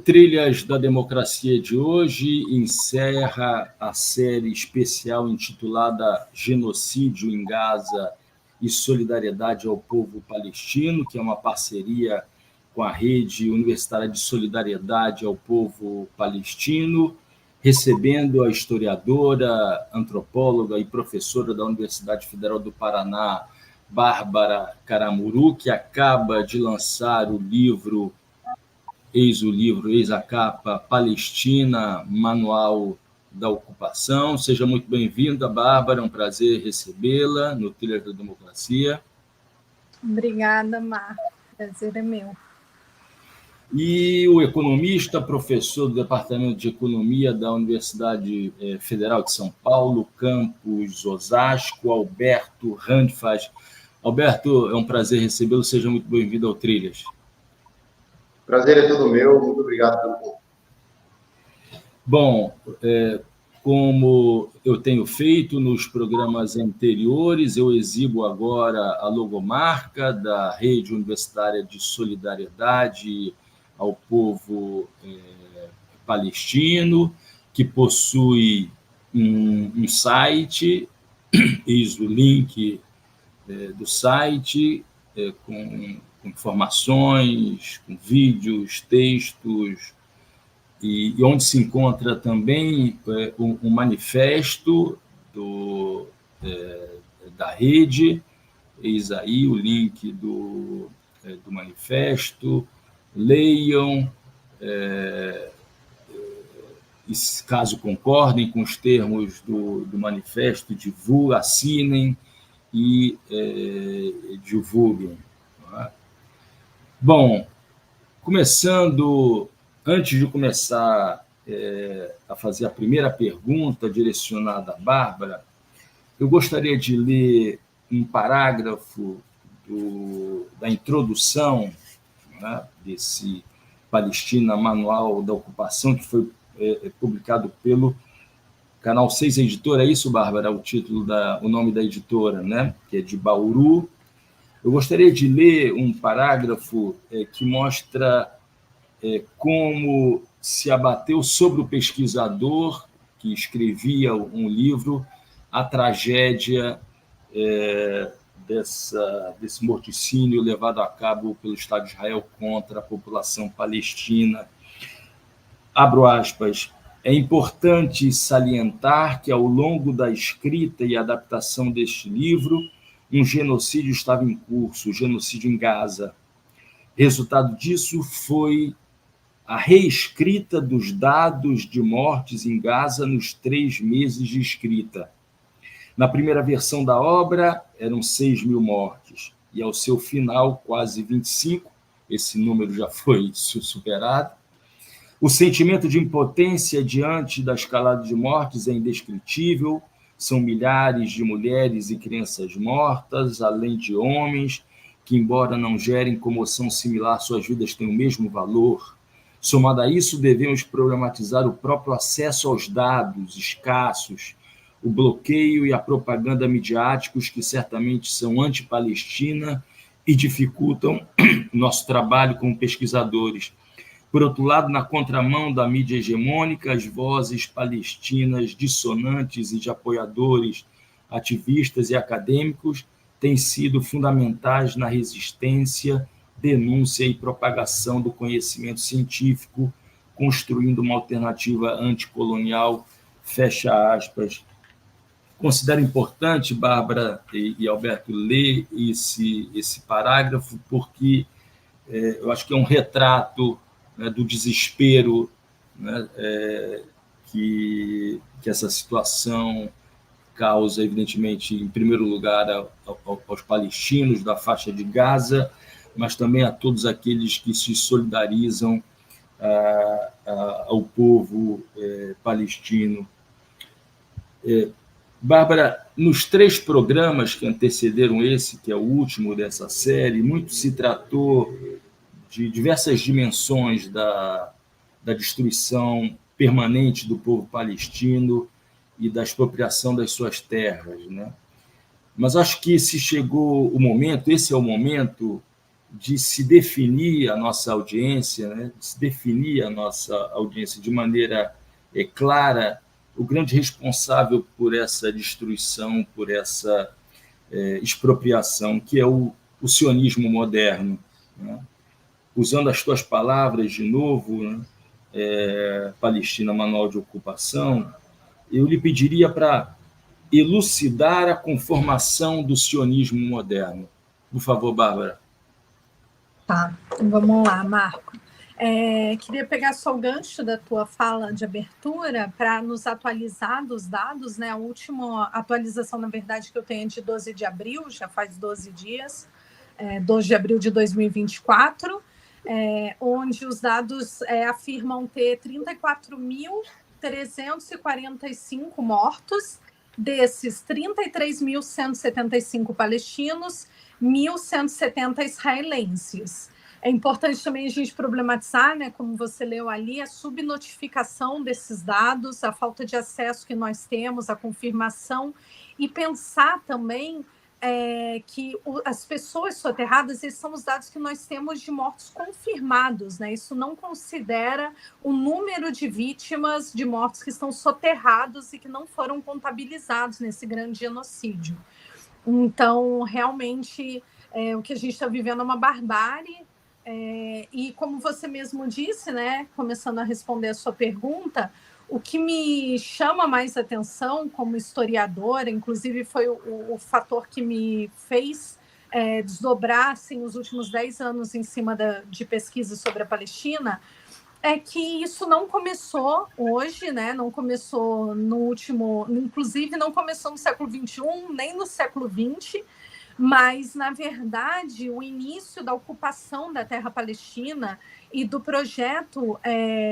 Trilhas da Democracia de hoje encerra a série especial intitulada Genocídio em Gaza e Solidariedade ao Povo Palestino, que é uma parceria com a Rede Universitária de Solidariedade ao Povo Palestino, recebendo a historiadora, antropóloga e professora da Universidade Federal do Paraná, Bárbara Caramuru, que acaba de lançar o livro, eis a capa, Palestina, Manual da Ocupação. Seja muito bem-vinda, Bárbara, é um prazer recebê-la no Trilhas da Democracia. Obrigada, Marco, prazer é meu. E o economista, professor do Departamento de Economia da Universidade Federal de São Paulo, campus Osasco, Alberto Randfaz. Alberto, é um prazer recebê-lo, seja muito bem-vindo ao Trilhas. Prazer é todo meu, muito obrigado pelo convite. Bom, como eu tenho feito nos programas anteriores, eu exibo agora a logomarca da Rede Universitária de Solidariedade ao Povo Palestino, que possui um site, eis o link do site, com informações, com vídeos, textos, e onde se encontra também um manifesto da rede. Eis aí o link do manifesto. Leiam, caso concordem com os termos do manifesto, divulguem, assinem e divulguem. Bom, antes de começar a fazer a primeira pergunta direcionada à Bárbara, eu gostaria de ler um parágrafo da introdução, né, desse Palestina, Manual da Ocupação, que foi publicado pelo Canal 6 Editora. É isso, Bárbara, o nome da editora, né, que é de Bauru. Eu gostaria de ler um parágrafo que mostra como se abateu sobre o pesquisador que escrevia um livro a tragédia desse morticínio levado a cabo pelo Estado de Israel contra a população palestina. Abro aspas. É importante salientar que, ao longo da escrita e adaptação deste livro, um genocídio estava em curso, o genocídio em Gaza. Resultado disso foi a reescrita dos dados de mortes em Gaza nos 3 meses de escrita. Na primeira versão da obra, eram 6.000 mortes, e ao seu final, quase 25, esse número já foi superado. O sentimento de impotência diante da escalada de mortes é indescritível. São milhares de mulheres e crianças mortas, além de homens que, embora não gerem comoção similar, suas vidas têm o mesmo valor. Somado a isso, devemos problematizar o próprio acesso aos dados escassos, o bloqueio e a propaganda midiáticos que certamente são anti-Palestina e dificultam nosso trabalho como pesquisadores. Por outro lado, na contramão da mídia hegemônica, as vozes palestinas dissonantes e de apoiadores, ativistas e acadêmicos têm sido fundamentais na resistência, denúncia e propagação do conhecimento científico, construindo uma alternativa anticolonial, fecha aspas. Considero importante, Bárbara e Alberto, ler esse parágrafo, porque eu acho que é um retrato, né, do desespero, né, que essa situação causa, evidentemente, em primeiro lugar, aos palestinos da faixa de Gaza, mas também a todos aqueles que se solidarizam ao povo palestino. Bárbara, nos 3 programas que antecederam esse, que é o último dessa série, muito se tratou de diversas dimensões da destruição permanente do povo palestino e da expropriação das suas terras, né? Mas acho que esse é o momento de se definir a nossa audiência, né, de se definir a nossa audiência de maneira clara, o grande responsável por essa destruição, por essa expropriação, que é o sionismo moderno, né? Usando as tuas palavras de novo, né, Palestina, Manual de Ocupação, eu lhe pediria para elucidar a conformação do sionismo moderno. Por favor, Bárbara. Tá, vamos lá, Marco. Queria pegar só o gancho da tua fala de abertura para nos atualizar dos dados, né? A última atualização, na verdade, que eu tenho é de 12 de abril, já faz 12 dias, 12 de abril de 2024, onde os dados afirmam ter 34.345 mortos, desses 33.175 palestinos, 1.170 israelenses. É importante também a gente problematizar, né, como você leu ali, a subnotificação desses dados, a falta de acesso que nós temos, a confirmação, e pensar também que as pessoas soterradas, esses são os dados que nós temos de mortos confirmados, né? Isso não considera o número de vítimas de mortos que estão soterrados e que não foram contabilizados nesse grande genocídio. Então, realmente, o que a gente está vivendo é uma barbárie, e como você mesmo disse, né, começando a responder a sua pergunta, o que me chama mais atenção como historiadora, inclusive foi o fator que me fez desdobrar assim, os últimos 10 anos em cima de pesquisa sobre a Palestina, é que isso não começou hoje, né? Não começou no último... Inclusive, não começou no século XXI, nem no século XX, mas, na verdade, o início da ocupação da terra palestina e do projeto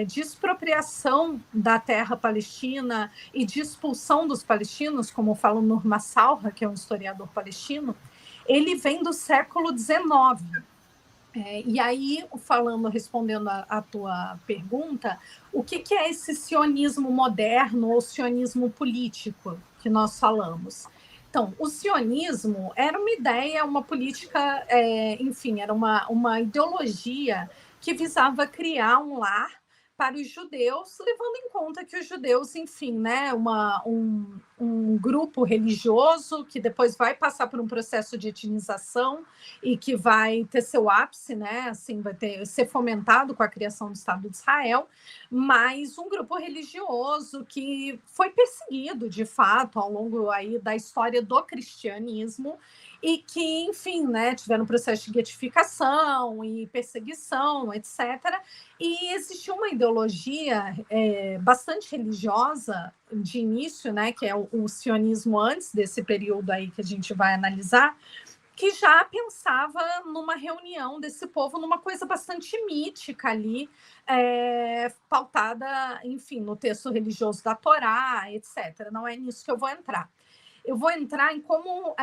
de expropriação da terra palestina e de expulsão dos palestinos, como fala o Nur Massalha, que é um historiador palestino, ele vem do século XIX. E aí, respondendo a tua pergunta, o que é esse sionismo moderno ou sionismo político que nós falamos? Então, o sionismo era uma ideia, uma política, enfim, era uma ideologia que visava criar um lar para os judeus, levando em conta que os judeus, enfim, né, um grupo religioso que depois vai passar por um processo de etnização e que vai ter seu ápice, né, assim, ser fomentado com a criação do Estado de Israel, mas um grupo religioso que foi perseguido, de fato, ao longo aí da história do cristianismo e que, enfim, né, tiveram um processo de guetificação e perseguição, etc. E existia uma ideologia bastante religiosa de início, né, que é o sionismo antes desse período aí que a gente vai analisar, que já pensava numa reunião desse povo, numa coisa bastante mítica ali, pautada, enfim, no texto religioso da Torá, etc. Não é nisso que eu vou entrar. Eu vou entrar em como,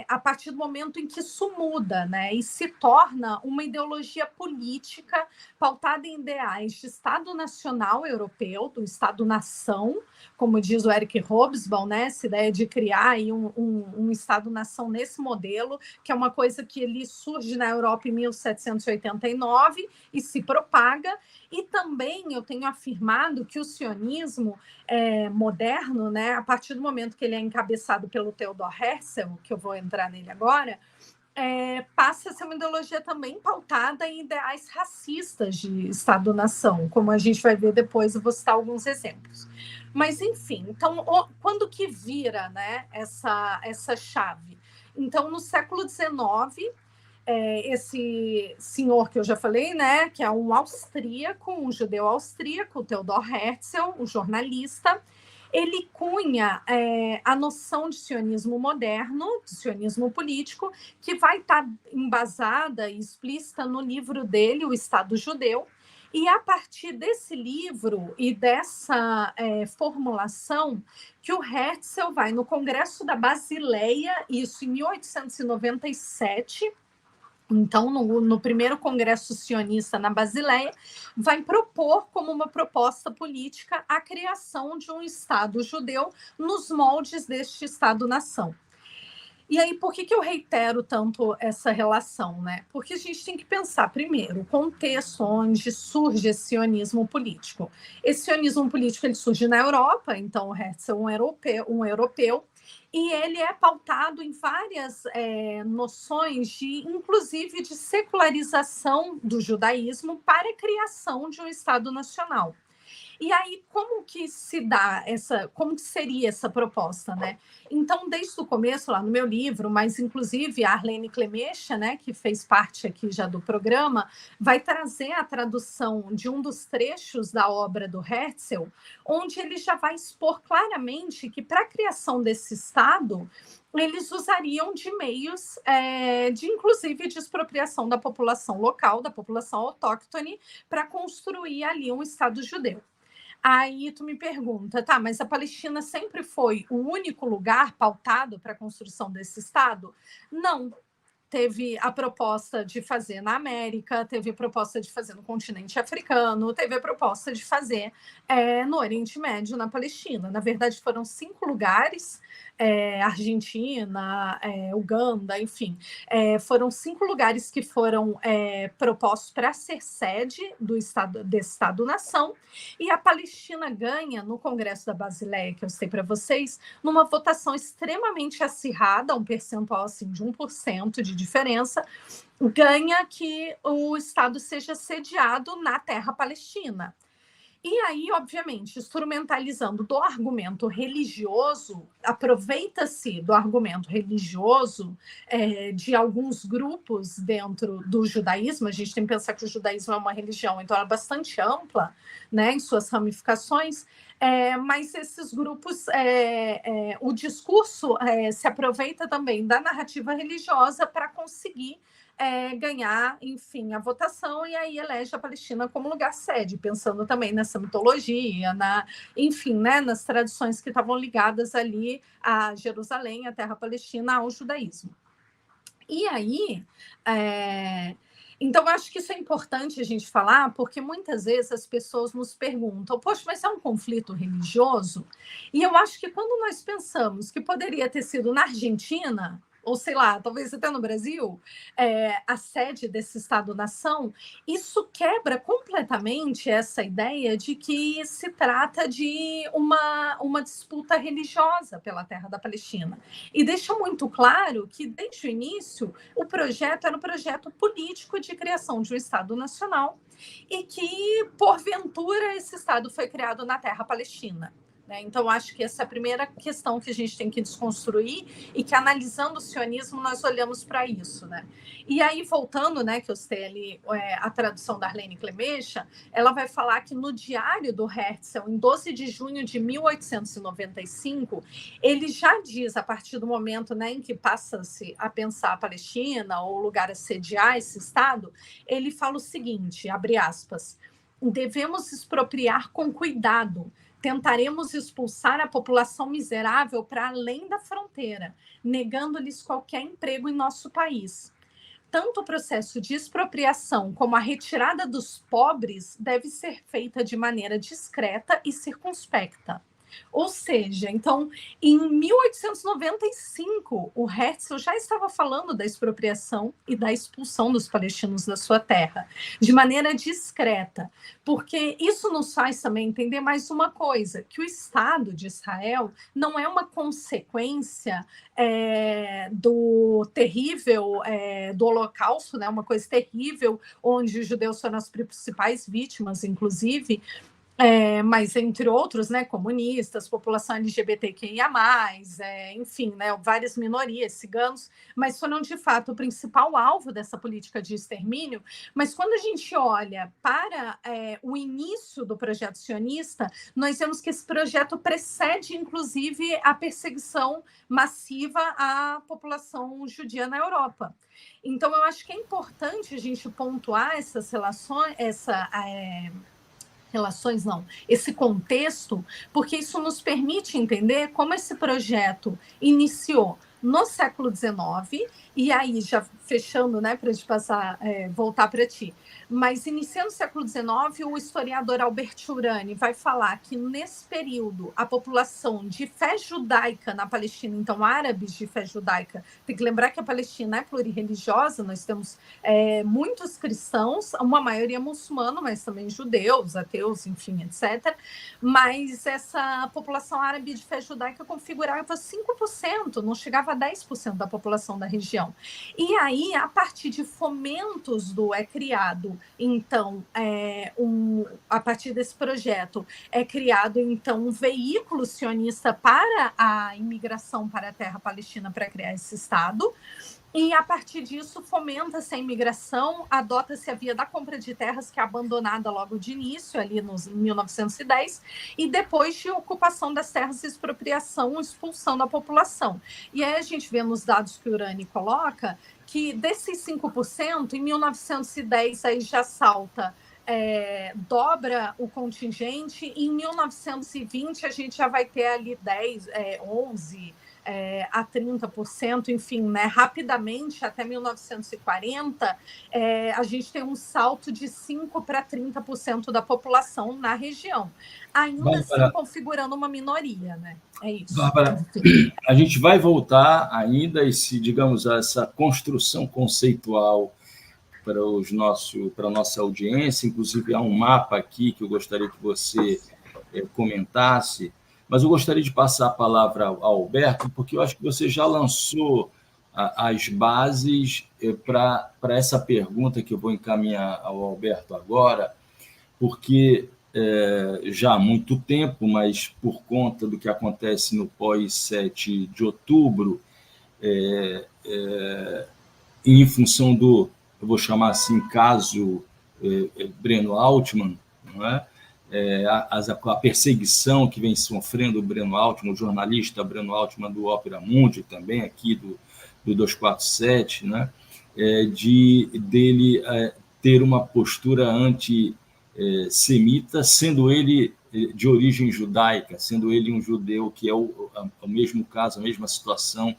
a partir do momento em que isso muda, né, e se torna uma ideologia política pautada em ideais de Estado nacional europeu, do Estado-nação, como diz o Eric Hobsbawm, né, essa ideia de criar aí um Estado-nação nesse modelo, que é uma coisa que ele surge na Europa em 1789 e se propaga. E também eu tenho afirmado que o sionismo moderno, né, a partir do momento que ele é encabeçado pelo Theodor Herzl, que eu vou entrar nele agora, passa a ser uma ideologia também pautada em ideais racistas de Estado-nação, como a gente vai ver depois, eu vou citar alguns exemplos. Mas, enfim, então, quando que vira, né, essa chave? Então, no século XIX, esse senhor que eu já falei, né, que é um austríaco, um judeu austríaco, o Theodor Herzl, o jornalista, ele cunha a noção de sionismo moderno, de sionismo político, que vai estar embasada e explícita no livro dele, O Estado Judeu. E a partir desse livro e dessa formulação que o Herzl vai no Congresso da Basileia, isso em 1897, então, no primeiro congresso sionista na Basileia, vai propor como uma proposta política a criação de um Estado judeu nos moldes deste Estado-nação. E aí, por que eu reitero tanto essa relação, né? Porque a gente tem que pensar, primeiro, o contexto onde surge esse sionismo político. Esse sionismo político ele surge na Europa, então o Herzl é um europeu, e ele é pautado em várias noções, inclusive de secularização do judaísmo para a criação de um Estado nacional. E aí, como que se dá como que seria essa proposta, né? Então, desde o começo, lá no meu livro, mas inclusive a Arlene Clemecha, né, que fez parte aqui já do programa, vai trazer a tradução de um dos trechos da obra do Herzl, onde ele já vai expor claramente que para a criação desse Estado, eles usariam de meios inclusive, de expropriação da população local, da população autóctone, para construir ali um Estado judeu. Aí tu me pergunta, tá, mas a Palestina sempre foi o único lugar pautado para a construção desse Estado? Não. Teve a proposta de fazer na América, teve a proposta de fazer no continente africano, teve a proposta de fazer no Oriente Médio, na Palestina. Na verdade, foram 5 lugares, Argentina, Uganda, enfim. Foram 5 lugares que foram propostos para ser sede desse Estado-nação, e a Palestina ganha no Congresso da Basileia, que eu sei para vocês, numa votação extremamente acirrada, um percentual assim, de 1% de diferença, ganha que o Estado seja sediado na terra palestina. E aí, obviamente, instrumentalizando do argumento religioso, aproveita-se do argumento religioso de alguns grupos dentro do judaísmo. A gente tem que pensar que o judaísmo é uma religião, então ela é bastante ampla, né, em suas ramificações, mas esses grupos, o discurso se aproveita também da narrativa religiosa para conseguir ganhar, enfim, a votação, e aí elege a Palestina como lugar sede, pensando também nessa mitologia, enfim, né, nas tradições que estavam ligadas ali a Jerusalém, a terra palestina, ao judaísmo. E aí, então, acho que isso é importante a gente falar, porque muitas vezes as pessoas nos perguntam, poxa, mas é um conflito religioso? E eu acho que quando nós pensamos que poderia ter sido na Argentina, ou sei lá, talvez até no Brasil, a sede desse Estado-nação, isso quebra completamente essa ideia de que se trata de uma disputa religiosa pela terra da Palestina. E deixa muito claro que, desde o início, o projeto era um projeto político de criação de um Estado nacional e que, porventura, esse Estado foi criado na terra palestina. Então, acho que essa é a primeira questão que a gente tem que desconstruir e que, analisando o sionismo, nós olhamos para isso. Né? E aí, voltando, que eu citei ali a tradução da Arlene Clemecha, ela vai falar que no diário do Herzl, em 12 de junho de 1895, ele já diz, a partir do momento em que passa-se a pensar a Palestina ou o lugar a sediar esse Estado, ele fala o seguinte, abre aspas, devemos expropriar com cuidado, tentaremos expulsar a população miserável para além da fronteira, negando-lhes qualquer emprego em nosso país. Tanto o processo de expropriação como a retirada dos pobres deve ser feita de maneira discreta e circunspecta. Ou seja, então, em 1895, o Herzl já estava falando da expropriação e da expulsão dos palestinos da sua terra, de maneira discreta, porque isso nos faz também entender mais uma coisa, que o Estado de Israel não é uma consequência do terrível, do Holocausto, uma coisa terrível, onde os judeus foram as principais vítimas, inclusive, mas entre outros, comunistas, população LGBTQIA+, enfim, várias minorias, ciganos, mas foram de fato o principal alvo dessa política de extermínio. Mas quando a gente olha para o início do projeto sionista, nós vemos que esse projeto precede, inclusive, a perseguição massiva à população judia na Europa. Então, eu acho que é importante a gente pontuar essas relações, esse contexto, porque isso nos permite entender como esse projeto iniciou no século XIX E aí, já fechando, né, para a gente passar, voltar para ti. Mas, iniciando o século XIX, o historiador Albert Urani vai falar que, nesse período, a população de fé judaica na Palestina, então árabes de fé judaica, tem que lembrar que a Palestina é plurireligiosa, nós temos muitos cristãos, uma maioria muçulmana, mas também judeus, ateus, enfim, etc. Mas essa população árabe de fé judaica configurava 5%, não chegava a 10% da população da região. E aí, a partir de fomentos é criado, então, a partir desse projeto, é criado, então, um veículo sionista para a imigração para a terra palestina para criar esse Estado. E, a partir disso, fomenta-se a imigração, adota-se a via da compra de terras, que é abandonada logo de início, ali em 1910, e depois de ocupação das terras, expropriação, expulsão da população. E aí a gente vê nos dados que o Urani coloca que desses 5%, em 1910 aí já salta, dobra o contingente, e em 1920 a gente já vai ter ali 11%, a 30%, enfim, né, rapidamente, até 1940, a gente tem um salto de 5% para 30% da população na região, ainda Bárbara, assim configurando uma minoria, né? É isso. Bárbara, a gente vai voltar ainda digamos, a essa construção conceitual para a nossa audiência, inclusive há um mapa aqui que eu gostaria que você comentasse, mas eu gostaria de passar a palavra ao Alberto, porque eu acho que você já lançou as bases para essa pergunta que eu vou encaminhar ao Alberto agora, porque já há muito tempo, mas por conta do que acontece no pós-7 de outubro, em função do, eu vou chamar assim, caso Breno Altman, não é? A perseguição que vem sofrendo o Breno Altman, o jornalista Breno Altman do Opera Mundi, também aqui do 247, né? Dele ter uma postura antissemita, sendo ele de origem judaica, sendo ele um judeu, que é o mesmo caso, a mesma situação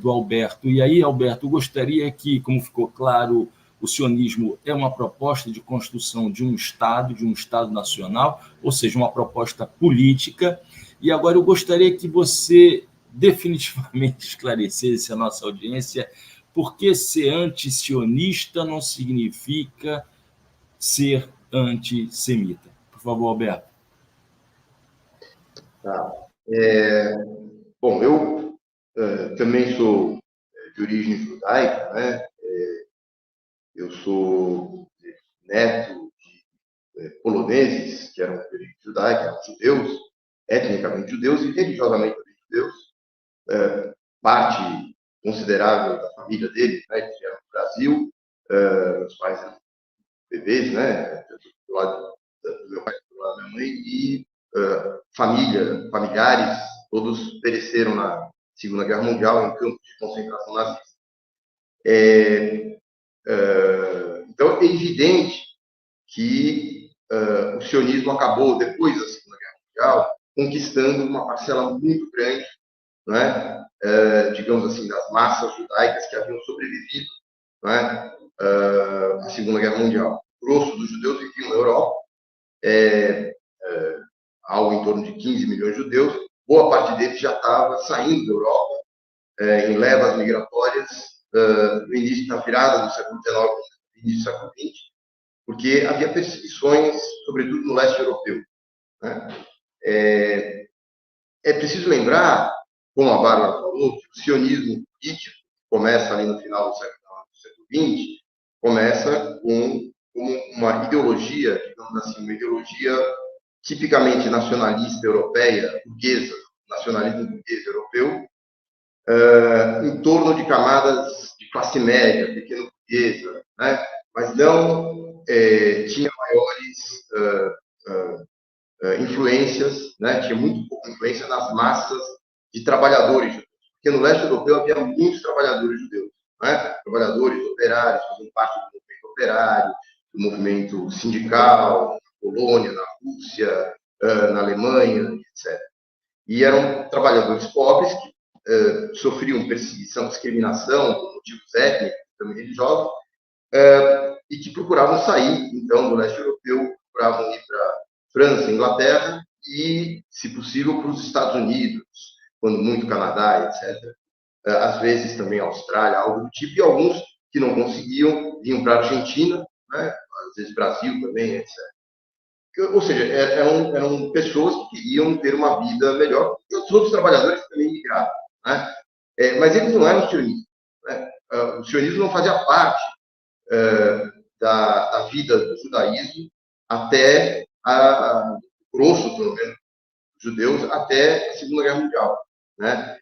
do Alberto. E aí, Alberto, eu gostaria que, como ficou claro, o sionismo é uma proposta de construção de um Estado nacional, ou seja, uma proposta política. E agora eu gostaria que você definitivamente esclarecesse a nossa audiência por que ser anti-sionista não significa ser antissemita. Por favor, Alberto. Tá. Bom, eu também sou de origem judaica, né? Eu sou neto de poloneses que eram de origem judaica, eram judeus, etnicamente judeus e religiosamente judeus. Parte considerável da família deles, né, que eram do Brasil, os pais eram bebês, né, do lado do meu pai, do lado da minha mãe, e familiares, todos pereceram na Segunda Guerra Mundial em campos de concentração nazista. Então, é evidente que o sionismo acabou, depois da Segunda Guerra Mundial, conquistando uma parcela muito grande, né, digamos assim, das massas judaicas que haviam sobrevivido, né, à Segunda Guerra Mundial. O grosso dos judeus viviam na Europa, algo em torno de 15 milhões de judeus. Boa parte deles já estava saindo da Europa em levas migratórias no início da virada do século XIX, no início do século XX, porque havia perseguições, sobretudo no leste europeu, né? É preciso lembrar, como a Bárbara falou, que o sionismo político começa ali no final do século XX, começa com uma ideologia, digamos assim, uma ideologia tipicamente nacionalista europeia, burguesa, nacionalismo burguês europeu, em torno de camadas de classe média, pequeno burguesa, né? Mas não tinha maiores influências, né? Tinha muito pouca influência nas massas de trabalhadores judeus, porque no leste europeu havia muitos trabalhadores judeus, né? Trabalhadores operários, faziam parte do movimento operário, do movimento sindical, na Polônia, na Rússia, na Alemanha, etc. E eram trabalhadores pobres que sofriam perseguição, discriminação por motivos étnicos, também religiosos, e que procuravam sair, então, do leste europeu, procuravam ir para França, Inglaterra e, se possível, para os Estados Unidos, quando muito Canadá, etc. Às vezes também Austrália, algo do tipo, e alguns que não conseguiam vinham para a Argentina, né? Às vezes Brasil também, etc. Ou seja, eram pessoas que queriam ter uma vida melhor, e os outros trabalhadores também migraram, né? Mas eles não eram sionistas, né? O sionismo não fazia parte da vida do judaísmo até grosso, pelo menos, judeus, até a Segunda Guerra Mundial, né?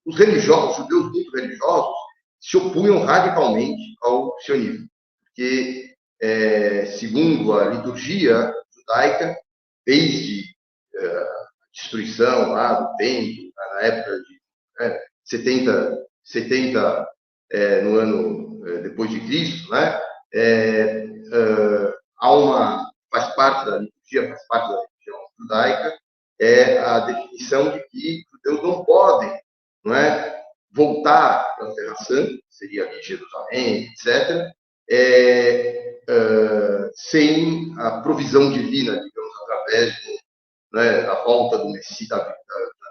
Os religiosos, os judeus muito religiosos, se opunham radicalmente ao sionismo, porque, segundo a liturgia judaica, desde a destruição lá do templo, na época de 70 no ano depois de Cristo, né? Faz parte da liturgia, faz parte da religião judaica, a definição de que os judeus não podem, não é, voltar para a Terra Santa, seria ali Jerusalém, etc., sem a provisão divina, digamos, através da volta do Messias, da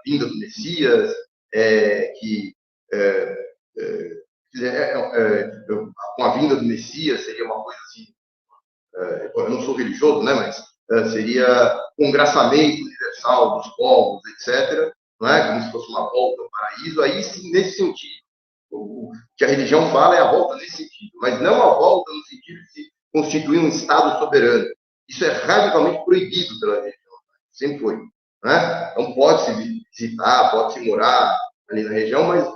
vinda do Messias, com a vinda do Messias seria uma coisa assim, eu não sou religioso, né, mas seria congraçamento universal dos povos, etc., não é? Como se fosse uma volta ao paraíso, aí sim, nesse sentido. O que a religião fala é a volta nesse sentido, mas não a volta no sentido de se constituir um Estado soberano. Isso é radicalmente proibido pela religião, sempre foi. Né? Não pode-se visitar, pode-se morar ali na região, mas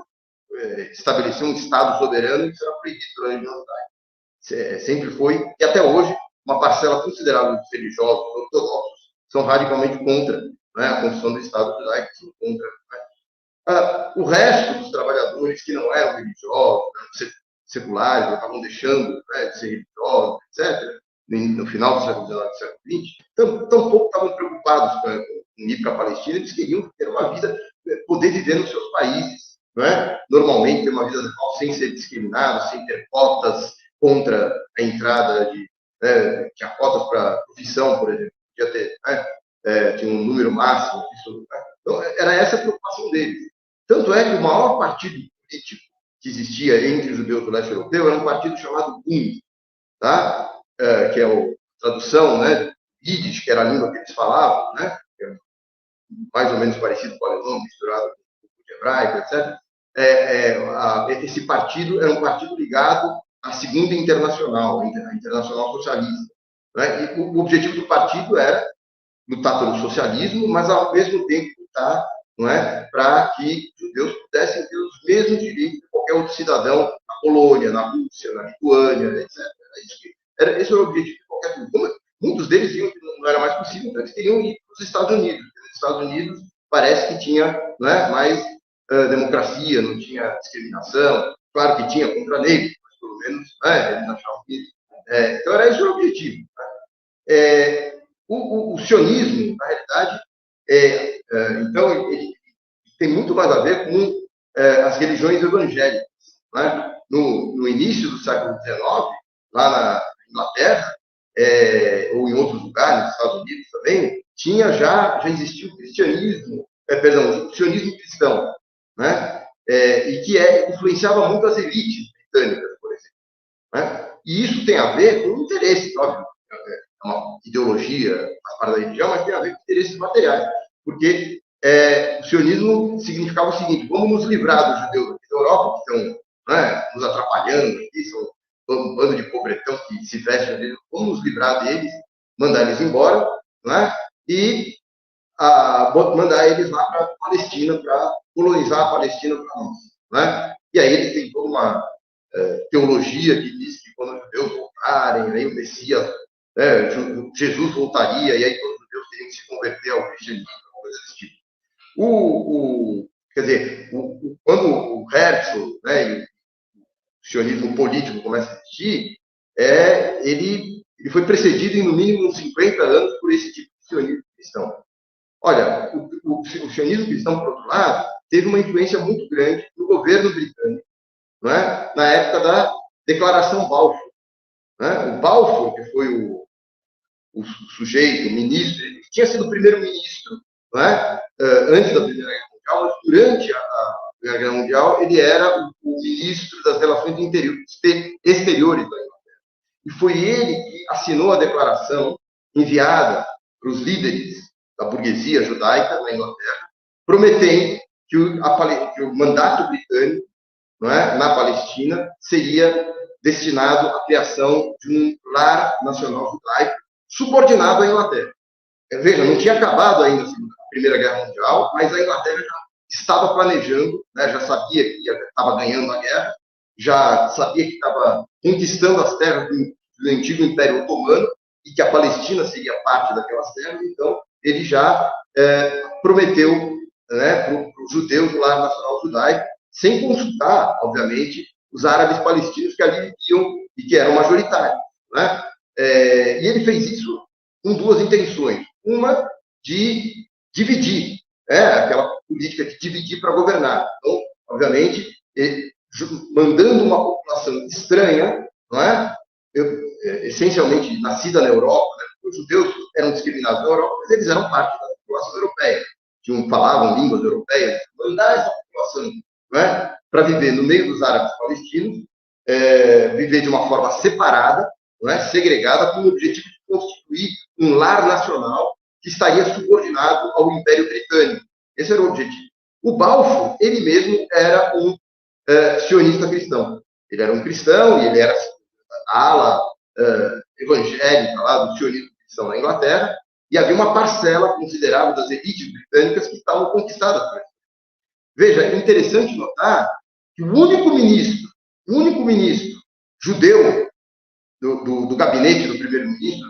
estabelecer um Estado soberano, isso era proibido pela religião judaica. Sempre foi, e até hoje, uma parcela considerável dos religiosos ortodoxos são radicalmente contra, né, a construção do Estado judaico, são contra. Né? O resto dos trabalhadores que não eram religiosos, eram seculares, estavam deixando, né, de ser religiosos, etc., no final do século XIX e século XX, tampouco estavam preocupados com ir para a Palestina, eles queriam ter uma vida, poder viver nos seus países, não é? Normalmente ter uma vida normal, sem ser discriminado, sem ter cotas contra a entrada tinha cotas para profissão, por exemplo, podia ter, né? Tinha um número máximo disso, né? Então, era essa a preocupação deles. Tanto é que o maior partido político que existia entre os judeus do leste europeu era um partido chamado Bund, tá? Que é a tradução, né, Yiddish, que era a língua que eles falavam, né? Que é mais ou menos parecido com o alemão, misturado com o hebraico, etc. Esse partido era um partido ligado à Segunda Internacional, a Internacional Socialista. Né? E o objetivo do partido era lutar pelo socialismo, mas ao mesmo tempo lutar, não é, para que os judeus pudessem ter os mesmos direitos que qualquer outro cidadão na Polônia, na Rússia, na Lituânia, etc. Esse era o objetivo de qualquer grupo. Muitos deles viam que não era mais possível, então eles queriam ir para os Estados Unidos. Nos Estados Unidos parece que tinha, não é, mais democracia, não tinha discriminação. Claro que tinha contra negros, mas pelo menos eles achavam que. Então era esse o objetivo. O sionismo, na realidade, então, ele tem muito mais a ver com as religiões evangélicas. Né? No início do século XIX, lá na Inglaterra, ou em outros lugares, nos Estados Unidos também, já existia o cristianismo, o sionismo cristão, né? E que influenciava muito as elites britânicas, por exemplo. Né? E isso tem a ver com interesse, óbvio, uma ideologia, faz parte da religião, mas tem a ver com interesses materiais, porque o sionismo significava o seguinte: vamos nos livrar dos judeus da Europa, que estão, né, nos atrapalhando aqui, são um bando de pobretão que se veste deles, vamos nos livrar deles, mandar eles embora, né, e mandar eles lá para a Palestina, para colonizar a Palestina para nós. Né? E aí eles têm toda uma teologia que diz que quando os judeus voltarem, aí o Messias, Jesus voltaria, e aí todos os judeus teriam que se converter ao cristianismo, coisa desse tipo. Quer dizer, quando o Herzl, né, e o sionismo político começa a existir, ele foi precedido em no mínimo uns 50 anos por esse tipo de sionismo cristão. Olha, o sionismo cristão, por outro lado, teve uma influência muito grande no governo britânico, não é? Na época da Declaração Balfour. Né? O Balfour, que foi o sujeito, o ministro, ele tinha sido primeiro-ministro, não é? Antes da Primeira Guerra Mundial, mas durante a Primeira Guerra Mundial ele era o ministro das Relações Exteriores da Inglaterra. E foi ele que assinou a declaração enviada para os líderes da burguesia judaica na Inglaterra, prometendo que o mandato britânico, não é, na Palestina seria destinado à criação de um lar nacional judaico subordinado à Inglaterra. Veja, não tinha acabado ainda a Primeira Guerra Mundial, mas a Inglaterra já estava planejando, né, já sabia que estava ganhando a guerra, já sabia que estava conquistando as terras do antigo Império Otomano e que a Palestina seria parte daquelas terras, então ele já prometeu, né, para os judeus do lar nacional judaico, sem consultar, obviamente, os árabes palestinos que ali viviam e que eram majoritários. Né? E ele fez isso com duas intenções. Uma, de dividir, aquela política de dividir para governar. Então, obviamente, mandando uma população estranha, não é? Essencialmente nascida na Europa, né? Os judeus eram discriminados na Europa, mas eles eram parte da população europeia, falavam línguas europeias. Mandar essa população, não é, para viver no meio dos árabes palestinos, viver de uma forma separada, não é, segregada, com o objetivo de constituir um lar nacional que estaria subordinado ao Império Britânico. Esse era o objetivo. O Balfour, ele mesmo era um sionista cristão. Ele era um cristão e ele era a ala evangélica lá do sionismo cristão na Inglaterra, e havia uma parcela considerável das elites britânicas que estavam conquistadas por ele. Veja, é interessante notar que o único ministro judeu do gabinete do primeiro-ministro,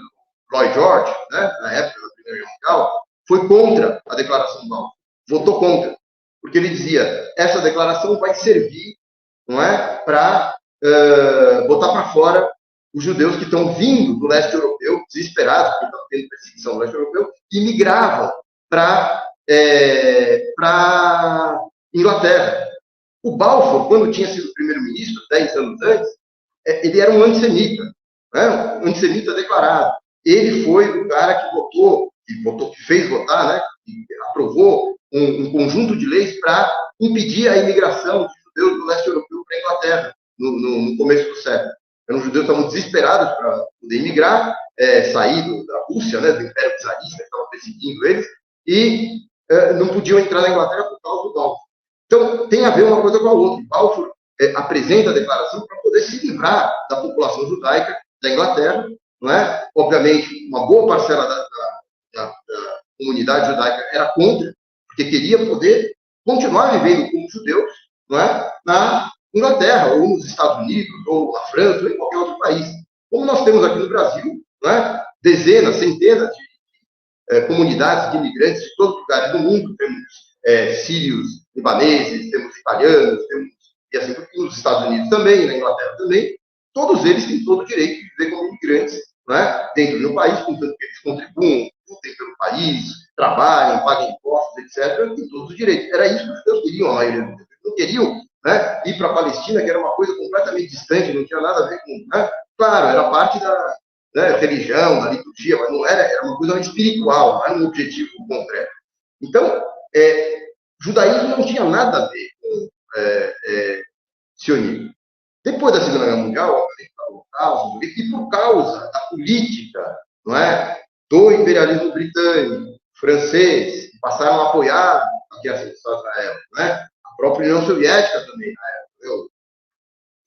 Lloyd George, né, na época da Primeira Guerra Mundial, foi contra a declaração Balfour, votou contra, porque ele dizia, essa declaração vai servir, não é, para botar para fora os judeus que estão vindo do leste europeu, desesperados, porque estão tendo perseguição no leste europeu, e migravam para Inglaterra. O Balfour, quando tinha sido primeiro-ministro, 10 anos antes, ele era um antissemita, né? Um antissemita declarado. Ele foi o cara que fez votar, né? Que aprovou um conjunto de leis para impedir a imigração de judeus do leste europeu para a Inglaterra, no começo do século. Eram judeus que estavam desesperados para poder imigrar, sair da Rússia, né, do Império Czarista, que estava perseguindo eles, e não podiam entrar na Inglaterra por causa do Balfour. Então, tem a ver uma coisa com a outra. Balfour apresenta a declaração para poder se livrar da população judaica da Inglaterra, não é? Obviamente, uma boa parcela da comunidade judaica era contra, porque queria poder continuar vivendo como judeus, não é? Na Inglaterra, ou nos Estados Unidos, ou na França, ou em qualquer outro país. Como nós temos aqui no Brasil, não é? Dezenas, centenas de comunidades de imigrantes de todos os lugares do mundo. Temos sírios, libaneses, temos italianos, e assim nos Estados Unidos também, na Inglaterra também. Todos eles têm todo o direito de viver como imigrantes, não é? Dentro do país, contanto que eles contribuam, lutem pelo país, trabalhem, paguem impostos, etc. Têm todos os direitos. Era isso que os judeus queriam, a maioria dos judeus. Não queriam, né, ir para a Palestina, que era uma coisa completamente distante, não tinha nada a ver com... Né? Claro, era parte da, né, religião, da liturgia, mas não era uma coisa espiritual, não era um objetivo concreto. Então, judaísmo não tinha nada a ver com sionismo. Depois da Segunda Guerra Mundial, obviamente, e por causa da política, não é, do imperialismo britânico, francês, que passaram a apoiar a criação do Estado de Israel, não é? A própria União Soviética também, na época.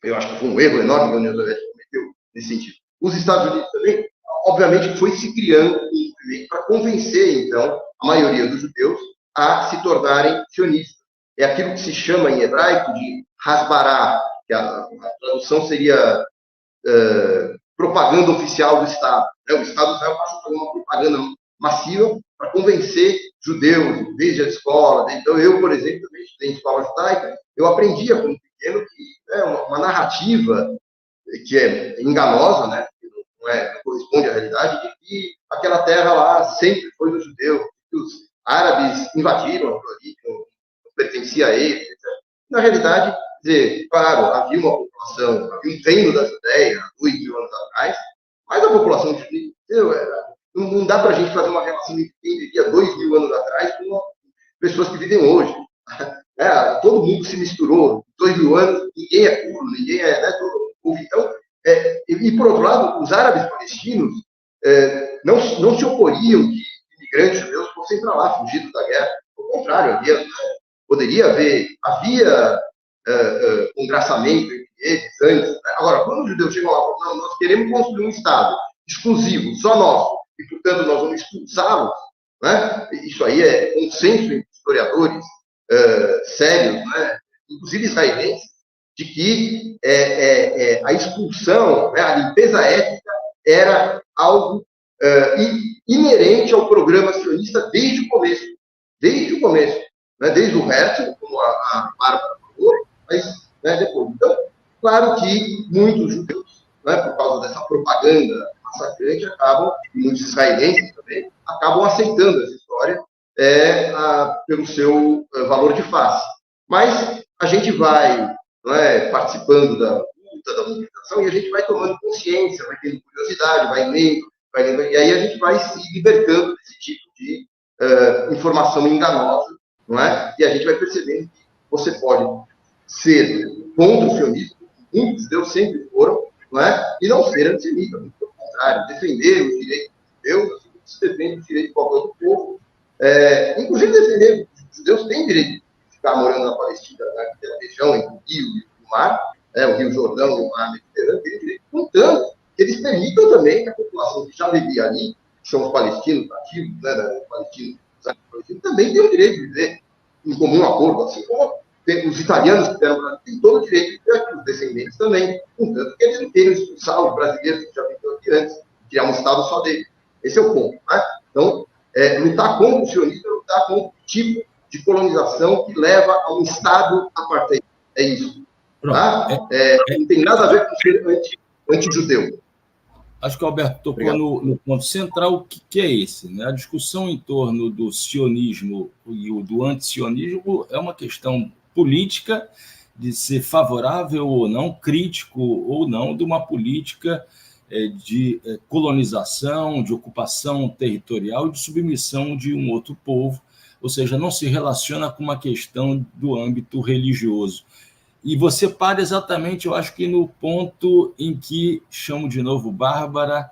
Eu acho que foi um erro enorme que a União Soviética cometeu nesse sentido. Os Estados Unidos também, obviamente, foi se criando um movimento para convencer, então, a maioria dos judeus a se tornarem sionistas. É aquilo que se chama em hebraico de hasbará, que a tradução seria propaganda oficial do Estado. O Estado de Israel passou a fazer uma propaganda massiva para convencer judeus, desde a escola. Então, eu, por exemplo, também estudei em escola judaica, eu aprendia como pequeno que uma narrativa que é enganosa, né, que não corresponde à realidade, de que aquela terra lá sempre foi dos judeus, que os árabes invadiram aquilo ali, pertencia a ele, etc. Na realidade, dizer, claro, havia uma população, havia um reino das ideias, 2 mil anos atrás, mas a população não dá para a gente fazer uma relação entre quem vivia 2 mil anos atrás com pessoas que vivem hoje. Todo mundo se misturou, 2 mil anos, ninguém é puro, ninguém é... Né, então, e por outro lado, os árabes palestinos não se oporiam que imigrantes judeus fossem para lá, fugidos da guerra. Ao contrário, havia congraçamento entre eles antes. Né? Agora, quando os judeus chegam lá e falam, não, nós queremos construir um Estado exclusivo, só nosso, e, portanto, nós vamos expulsá-los, né? Isso aí é consenso entre historiadores sérios, né? Inclusive israelenses, de que a expulsão, né, a limpeza étnica era algo inerente ao programa sionista desde o começo, né, desde o Herzl, como a Bárbara falou, mas né, depois. Então, claro que muitos judeus, né, por causa dessa propaganda massacrante, e muitos israelenses também, acabam aceitando essa história pelo seu valor de face. Mas a gente vai participando da luta, da mobilização, e a gente vai tomando consciência, vai tendo curiosidade, vai lendo, e aí a gente vai se libertando desse tipo de informação enganosa, não é? E a gente vai percebendo que você pode ser contra o sionismo, muitos judeus sempre foram, não é? E não ser antissemita, muito pelo contrário, defender os direitos dos judeus, assim como se defende os direitos de qualquer outro povo, inclusive defender os judeus têm direito de ficar morando na Palestina, naquela região entre o rio e o mar, o Rio Jordão e o mar Mediterrâneo, tem direito, contanto que eles permitam também que a população que já vivia ali, que são os palestinos nativos, né, palestinos, também tem o direito de viver em comum acordo, assim como os italianos que vieram para lá têm todo o direito de viver aqui, os descendentes também, contanto que eles não queiram expulsar os brasileiros que já viviam aqui antes, criar um Estado só deles. Esse é o ponto. Né? Então, lutar contra o sionismo é lutar contra o tipo de colonização que leva a um Estado apartheid. É isso. Tá? Não tem nada a ver com ser anti-judeu. Acho que o Alberto tocou no ponto central, o que é esse? Né? A discussão em torno do sionismo e do antisionismo é uma questão política de ser favorável ou não, crítico ou não, de uma política de colonização, de ocupação territorial, de submissão de um outro povo, ou seja, não se relaciona com uma questão do âmbito religioso. E você para exatamente, eu acho que no ponto em que chamo de novo Bárbara,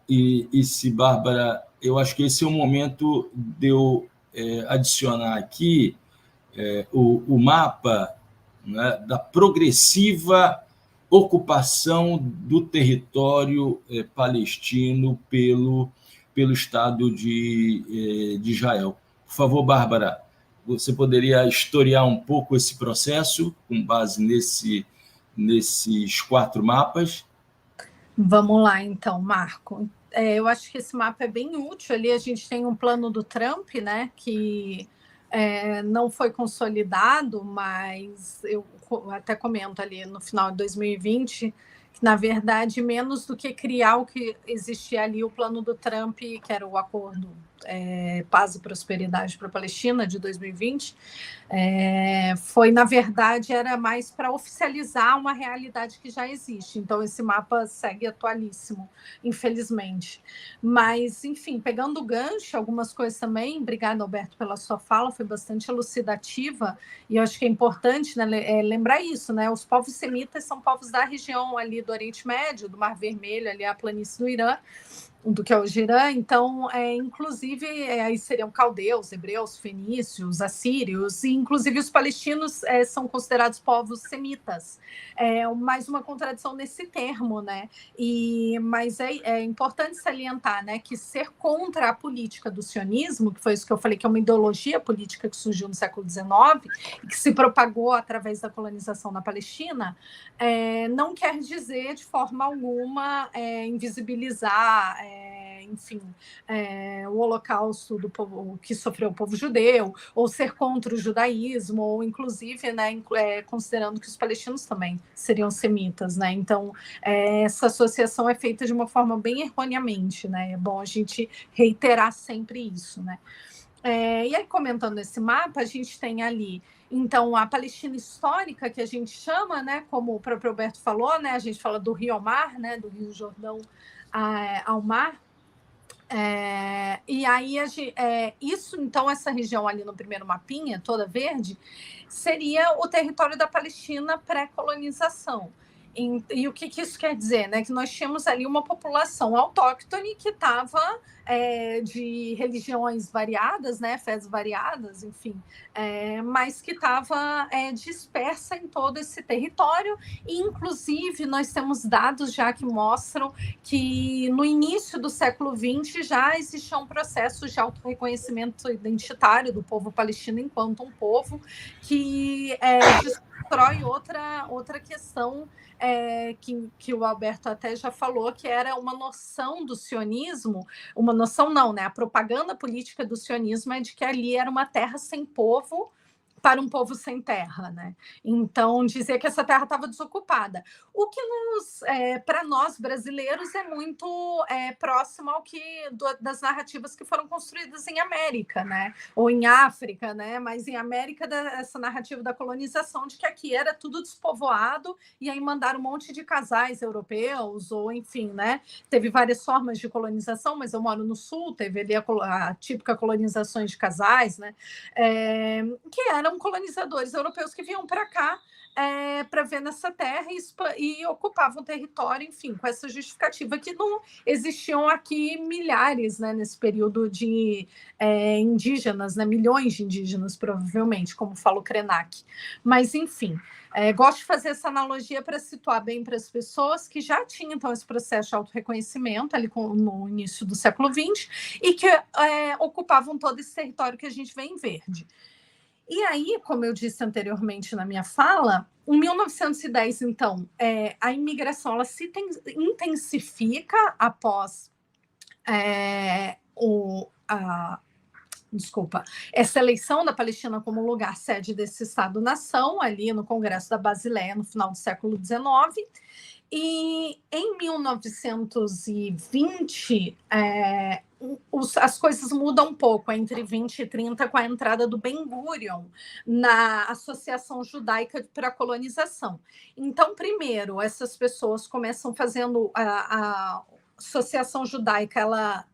se Bárbara, eu acho que esse é o momento de eu adicionar aqui o mapa, né, da progressiva ocupação do território palestino pelo Estado de Israel. Por favor, Bárbara, você poderia historiar um pouco esse processo com base nesses 4 mapas? Vamos lá, então, Marco. Eu acho que esse mapa é bem útil. Ali a gente tem um plano do Trump, né, que não foi consolidado, mas eu até comento ali no final de 2020 que, na verdade, menos do que criar o que existia ali, o plano do Trump, que era o acordo Paz e Prosperidade para a Palestina, de 2020, foi, na verdade, era mais para oficializar uma realidade que já existe. Então, esse mapa segue atualíssimo, infelizmente. Mas, enfim, pegando o gancho, algumas coisas também, obrigada, Alberto, pela sua fala, foi bastante elucidativa, e eu acho que é importante, né, lembrar isso, né? Os povos semitas são povos da região ali do Oriente Médio, do Mar Vermelho, ali a planície do Irã, do que é o Irã. Então, inclusive, aí seriam caldeus, hebreus, fenícios, assírios, e inclusive os palestinos são considerados povos semitas. Mais uma contradição nesse termo, né? Mas é importante salientar, né, que ser contra a política do sionismo, que foi isso que eu falei, que é uma ideologia política que surgiu no século XIX e que se propagou através da colonização na Palestina, não quer dizer de forma alguma invisibilizar enfim, o holocausto do povo que sofreu o povo judeu, ou ser contra o judaísmo, ou inclusive, né, considerando que os palestinos também seriam semitas, né? Então, essa associação é feita de uma forma bem erroneamente, né? É bom a gente reiterar sempre isso, né? E aí, comentando esse mapa, a gente tem ali, então, a Palestina histórica, que a gente chama, né, como o próprio Alberto falou, né, a gente fala do Rio ao Mar, né, do Rio Jordão ao mar. E aí, isso, então, essa região ali no primeiro mapinha, toda verde, seria o território da Palestina pré-colonização. E o que isso quer dizer? Né? Que nós tínhamos ali uma população autóctone que estava de religiões variadas, né? Fés variadas, enfim, mas que estava dispersa em todo esse território. E, inclusive, nós temos dados já que mostram que no início do século XX já existia um processo de autorreconhecimento identitário do povo palestino enquanto um povo que destrói outra questão que o Alberto até já falou, que era uma noção do sionismo, uma noção não, né? A propaganda política do sionismo é de que ali era uma terra sem povo para um povo sem terra, né? Então, dizer que essa terra estava desocupada. O que para nós brasileiros é muito próximo ao que das narrativas que foram construídas em América, né? Ou em África, né? Mas em América, essa narrativa da colonização de que aqui era tudo despovoado e aí mandaram um monte de casais europeus, ou enfim, né? Teve várias formas de colonização, mas eu moro no sul, teve ali a típica colonização de casais, né? Que eram colonizadores europeus que vinham para cá para ver nessa terra e ocupavam território, enfim, com essa justificativa que não existiam aqui milhares, né, nesse período de indígenas, né, milhões de indígenas, provavelmente, como fala o Krenak. Mas, enfim, gosto de fazer essa analogia para situar bem para as pessoas que já tinham, então, esse processo de autorreconhecimento ali no início do século XX e que ocupavam todo esse território que a gente vê em verde. E aí, como eu disse anteriormente na minha fala, em 1910, então, a imigração ela se intensifica após essa eleição da Palestina como lugar sede desse Estado-nação, ali no Congresso da Basileia, no final do século XIX. E em 1920, as coisas mudam um pouco entre 20 e 30 com a entrada do Ben-Gurion na Associação Judaica para a Colonização. Então, primeiro, essas pessoas começam fazendo a Associação Judaica, ela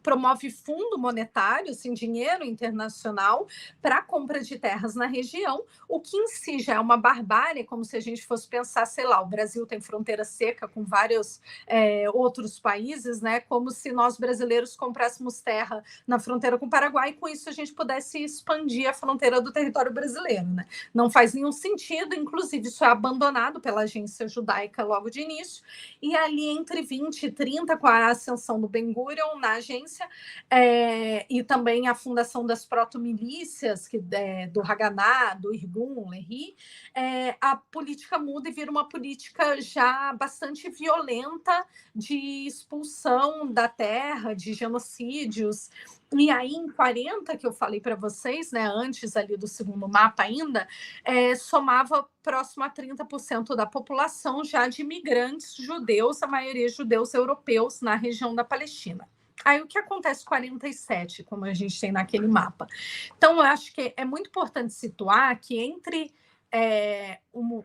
promove fundo monetário, assim, dinheiro internacional para a compra de terras na região, o que em si já é uma barbárie, como se a gente fosse pensar, sei lá, o Brasil tem fronteira seca com vários outros países, né? Como se nós brasileiros comprássemos terra na fronteira com o Paraguai e com isso a gente pudesse expandir a fronteira do território brasileiro, né? Não faz nenhum sentido, inclusive isso é abandonado pela agência judaica logo de início, e ali entre 20 e 30, com a ascensão do Ben-Gurion na agência, e também a fundação das proto-milícias, do Haganá, do Irgun, Lehi, a política muda e vira uma política já bastante violenta de expulsão da terra, de genocídios. E aí, em 40, que eu falei para vocês, né, antes ali do segundo mapa ainda, somava próximo a 30% da população já de imigrantes judeus, a maioria judeus europeus na região da Palestina. Aí, o que acontece em 47, como a gente tem naquele mapa? Então, eu acho que é muito importante situar que entre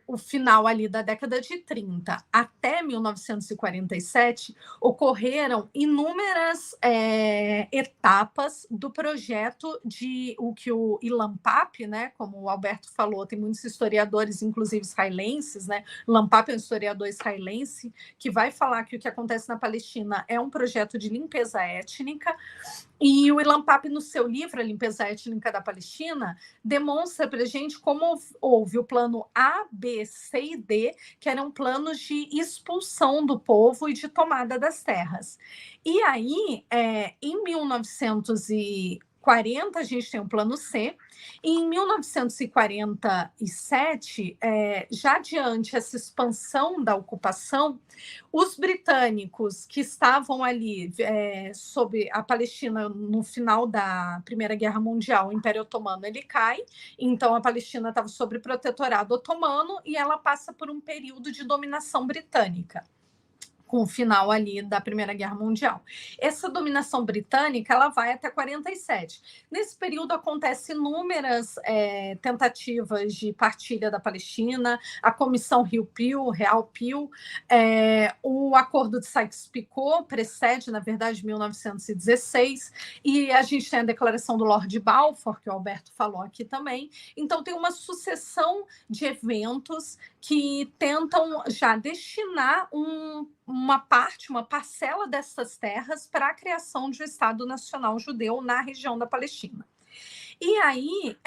o final ali da década de 30 até 1947, ocorreram inúmeras etapas do projeto de o que o Ilan Pappé, né, como o Alberto falou, tem muitos historiadores, inclusive israelenses, né? Ilan Pappé é um historiador israelense que vai falar que o que acontece na Palestina é um projeto de limpeza étnica. E o Ilan Pappé, no seu livro A Limpeza Étnica da Palestina, demonstra para a gente como houve o plano A, B, C e D, que eram planos de expulsão do povo e de tomada das terras. E aí, em 1940, a gente tem o plano C, e em 1947, já diante essa expansão da ocupação, os britânicos que estavam ali sob a Palestina no final da Primeira Guerra Mundial, o Império Otomano ele cai, então a Palestina estava sob protetorado otomano e ela passa por um período de dominação britânica. com o final ali da Primeira Guerra Mundial. Essa dominação britânica ela vai até 47. Nesse período acontecem inúmeras tentativas de partilha da Palestina, a Comissão Rio-Peel, Real-Peel, o Acordo de Sykes-Picot precede, na verdade, 1916, e a gente tem a Declaração do Lord Balfour, que o Alberto falou aqui também. Então, tem uma sucessão de eventos que tentam já destinar uma parcela dessas terras para a criação de um Estado Nacional Judeu na região da Palestina. E aí,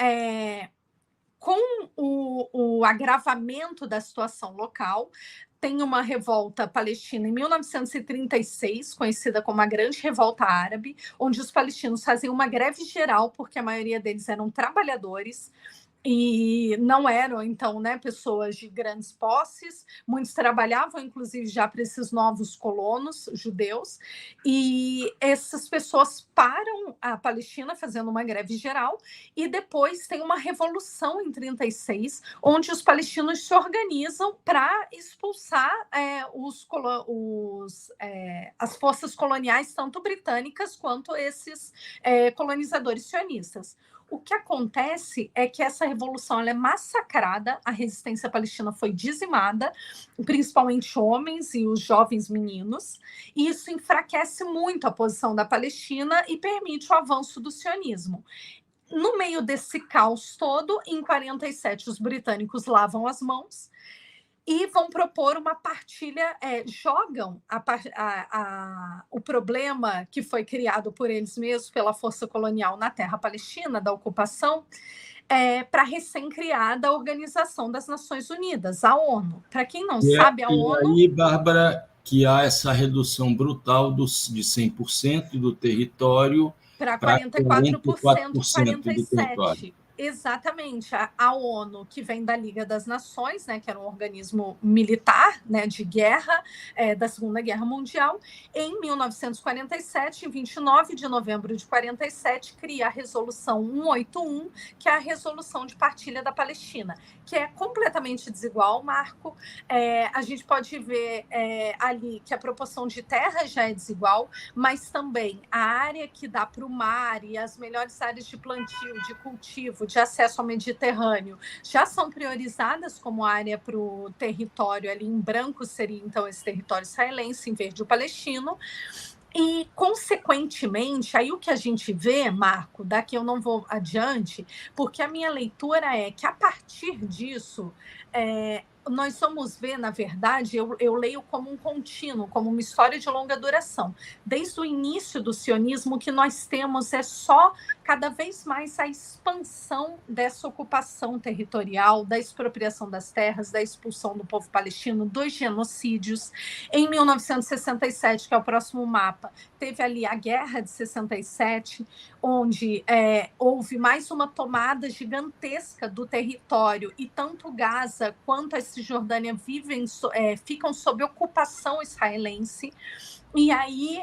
com o agravamento da situação local, tem uma revolta palestina em 1936, conhecida como a Grande Revolta Árabe, onde os palestinos faziam uma greve geral, porque a maioria deles eram trabalhadores, e não eram, então, pessoas de grandes posses. Muitos trabalhavam, inclusive, já para esses novos colonos judeus, e essas pessoas param a Palestina fazendo uma greve geral, e depois tem uma revolução em 36, onde os palestinos se organizam para expulsar as forças coloniais, tanto britânicas quanto esses colonizadores sionistas. O que acontece é que essa revolução ela é massacrada, a resistência palestina foi dizimada, principalmente homens e os jovens meninos, e isso enfraquece muito a posição da Palestina e permite o avanço do sionismo. No meio desse caos todo, em 47, os britânicos lavam as mãos e vão propor uma partilha, jogam o problema que foi criado por eles mesmos, pela força colonial na terra palestina, da ocupação, para a recém-criada Organização das Nações Unidas, a ONU. Para quem não sabe, a ONU... E aí, Bárbara, que há essa redução brutal de 100% do território para 44% do território. Exatamente, a ONU, que vem da Liga das Nações, que era um organismo militar, de guerra, da Segunda Guerra Mundial, em 1947, em 29 de novembro de 47, cria a Resolução 181, que é a Resolução de Partilha da Palestina, que é completamente desigual, Marco. A gente pode ver ali que a proporção de terra já é desigual, mas também a área que dá para o mar e as melhores áreas de plantio, de cultivo, de acesso ao Mediterrâneo, já são priorizadas como área para o território, ali em branco seria então esse território israelense, em verde o palestino. E, consequentemente, aí o que a gente vê, Marco, daqui eu não vou adiante, porque a minha leitura é que, a partir disso, nós vamos ver, na verdade, eu leio como um contínuo, como uma história de longa duração. Desde o início do sionismo, o que nós temos é só cada vez mais a expansão dessa ocupação territorial, da expropriação das terras, da expulsão do povo palestino, dos genocídios. Em 1967, que é o próximo mapa, teve ali a Guerra de 67, onde houve mais uma tomada gigantesca do território, e tanto Gaza quanto a Cisjordânia ficam sob ocupação israelense. E aí,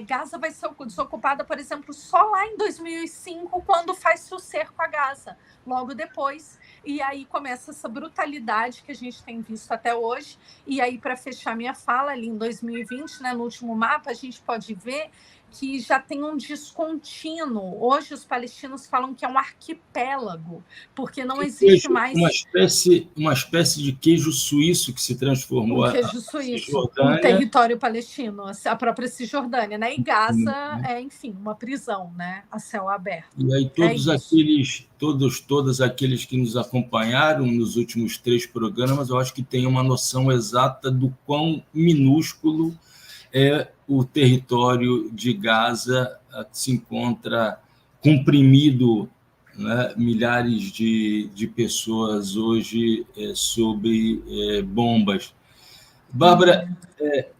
Gaza vai ser desocupada, por exemplo, só lá em 2005, quando faz-se o cerco a Gaza, logo depois. E aí começa essa brutalidade que a gente tem visto até hoje. E aí, para fechar minha fala, ali em 2020, no último mapa, a gente pode ver que já tem um descontínuo. Hoje os palestinos falam que é um arquipélago, porque não existe mais... Uma espécie de queijo suíço que se transformou... Um queijo suíço, um território palestino, a própria Cisjordânia, E Gaza enfim, uma prisão, a céu aberto. E aí todos aqueles que nos acompanharam nos últimos 3 programas, eu acho que têm uma noção exata do quão minúsculo é o território de Gaza, que se encontra comprimido, milhares de pessoas hoje sob bombas. Bárbara,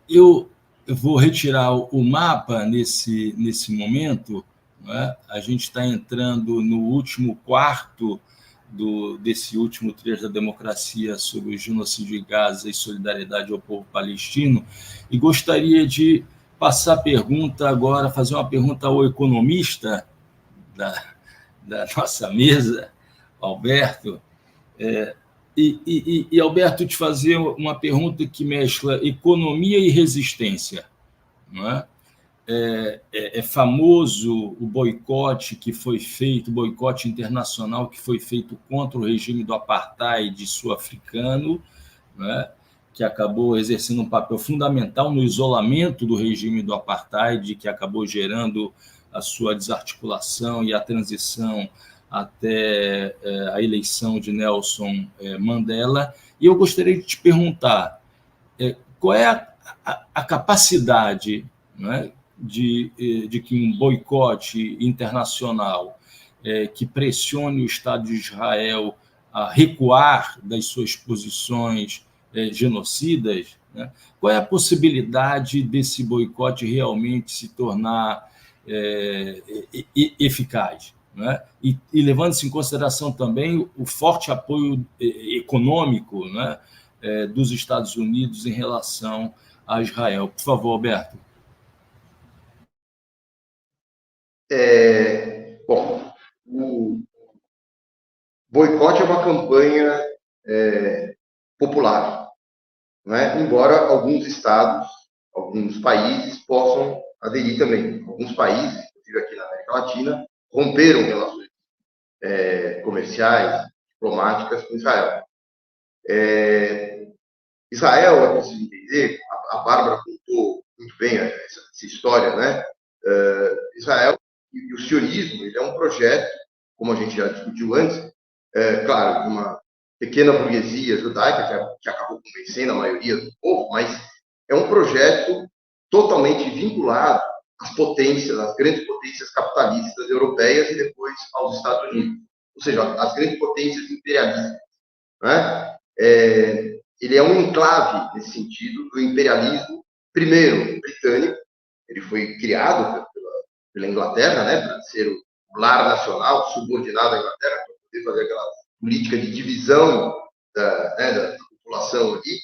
eu vou retirar o mapa nesse momento. A gente está entrando no último quarto desse último trecho da democracia sobre o genocídio de Gaza e solidariedade ao povo palestino, e gostaria de passar a pergunta agora, fazer uma pergunta ao economista da nossa mesa, Alberto. Alberto, te fazer uma pergunta que mescla economia e resistência, não é? É famoso o boicote que foi feito, o boicote internacional que foi feito contra o regime do apartheid sul-africano, né, que acabou exercendo um papel fundamental no isolamento do regime do apartheid, que acabou gerando a sua desarticulação e a transição até a eleição de Nelson Mandela. E eu gostaria de te perguntar qual é a capacidade, né, de que um boicote internacional que pressione o Estado de Israel a recuar das suas posições genocidas, né? Qual é a possibilidade desse boicote realmente se tornar eficaz? Né? E levando-se em consideração também o forte apoio econômico, né, dos Estados Unidos em relação a Israel. Por favor, Alberto. Bom, o boicote é uma campanha popular, né? Embora alguns estados, alguns países possam aderir também. Alguns países, inclusive aqui na América Latina, romperam relações comerciais, diplomáticas com Israel. Israel, é preciso entender, a Bárbara contou muito bem essa história, né? Israel e o sionismo, ele é um projeto, como a gente já discutiu antes, claro, de uma pequena burguesia judaica que acabou convencendo a maioria do povo, mas é um projeto totalmente vinculado às potências, às grandes potências capitalistas europeias e depois aos Estados Unidos, ou seja, às grandes potências imperialistas, né? Ele é um enclave, nesse sentido, do imperialismo, primeiro, britânico. Ele foi criado pela Inglaterra, né, para ser o lar nacional, subordinado à Inglaterra, para poder fazer aquela política de divisão da população ali.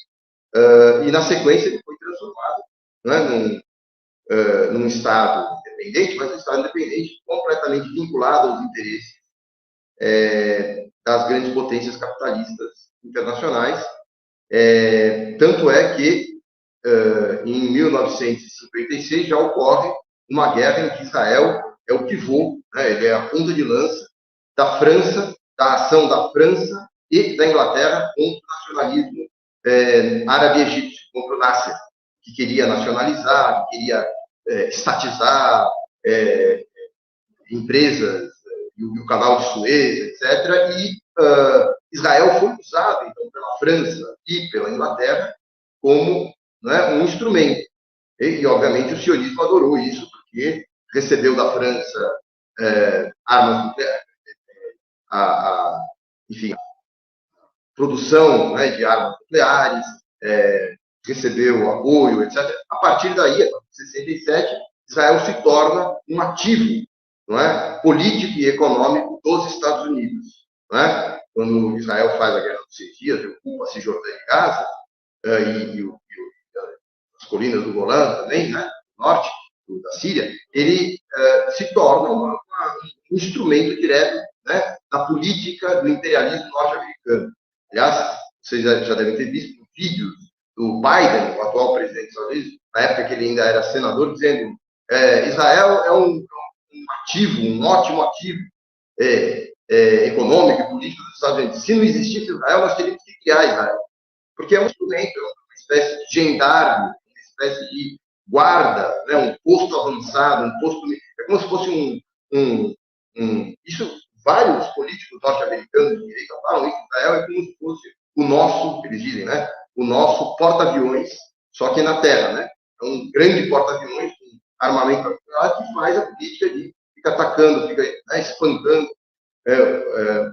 E, na sequência, ele foi transformado, né, num Estado independente, mas um Estado independente completamente vinculado aos interesses das grandes potências capitalistas internacionais. Tanto é que, em 1956, já ocorre uma guerra em que Israel é o pivô, né? Ele é a ponta de lança da França, da ação da França e da Inglaterra contra o nacionalismo árabe-egípcio, contra o Nasser, que queria nacionalizar, que queria estatizar empresas, e o canal de Suez, etc. E Israel foi usado, então, pela França e pela Inglaterra como, né, um instrumento. E, obviamente, o sionismo adorou isso, porque recebeu da França armas nucleares, enfim, produção, né, de armas nucleares, recebeu apoio, etc. A partir daí, em 67, Israel se torna um ativo, não é, político e econômico dos Estados Unidos. Não é? Quando Israel faz a Guerra dos 6 Dias, ocupa a Cisjordânia e Gaza, e as colinas do Golã também, né, do norte da Síria, ele se torna um instrumento direto, né, da política do imperialismo norte-americano. Aliás, vocês já devem ter visto vídeos do Biden, o atual presidente dos Estados Unidos, na época que ele ainda era senador, dizendo Israel é um ativo, um ótimo ativo econômico e político dos Estados Unidos. Se não existisse Israel, nós teríamos que criar Israel. Porque é um instrumento, uma espécie de gendarme, uma espécie de guarda, né, um posto avançado, um posto... É como se fosse isso, vários políticos norte-americanos de direita falam isso. Israel é como se fosse o nosso, eles dizem, né, o nosso porta-aviões, só que na terra, né? É um grande porta-aviões com armamento nuclear que faz a política de fica atacando, fica, né, espancando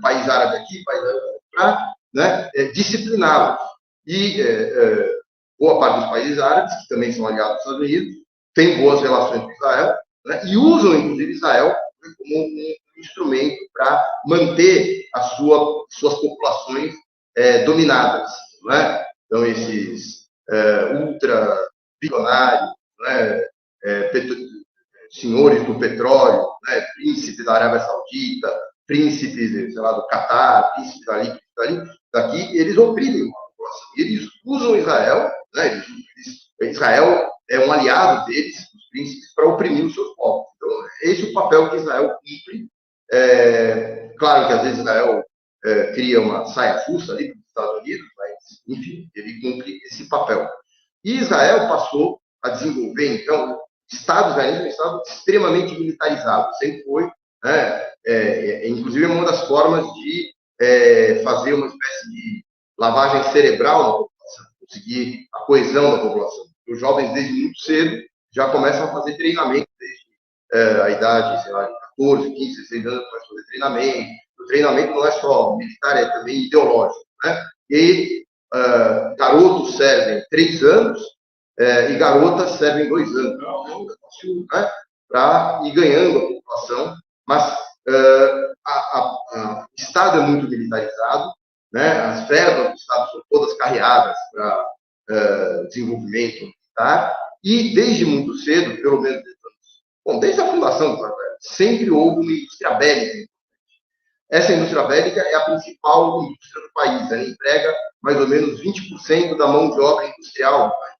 país árabe aqui, país árabe para, né, discipliná-los. E boa parte dos países árabes, que também são aliados dos Estados Unidos, têm boas relações com Israel, né, e usam, inclusive, Israel como um instrumento para manter as suas populações dominadas. Né? Então, esses ultra-bilionários, né, senhores do petróleo, né, príncipe da Arábia Saudita, príncipe, sei lá, do Catar, príncipe da daqui, eles oprimem a população. Eles usam Israel, né? Israel é um aliado deles, os príncipes, para oprimir os seus povos. Então, esse é o papel que Israel cumpre. Claro que às vezes Israel cria uma saia justa ali para os Estados Unidos, mas, enfim, ele cumpre esse papel. E Israel passou a desenvolver, então, o Estado israelense é um Estado extremamente militarizado, sempre foi, né? Inclusive é uma das formas de fazer uma espécie de lavagem cerebral na população, conseguir a coesão da população. Os jovens, desde muito cedo, já começam a fazer treinamento, desde a idade, sei lá, 14, 15, 16 anos, começam a fazer treinamento. O treinamento não é só militar, é também ideológico, né? E garotos servem 3 anos e garotas servem 2 anos, né? Para ir ganhando a população, mas o Estado é muito militarizado, né? As verbas do Estado são todas carreadas para desenvolvimento militar, e desde muito cedo, pelo menos desde a fundação do Israel, sempre houve uma indústria bélica. Essa indústria bélica é a principal indústria do país, ela emprega mais ou menos 20% da mão de obra industrial do país.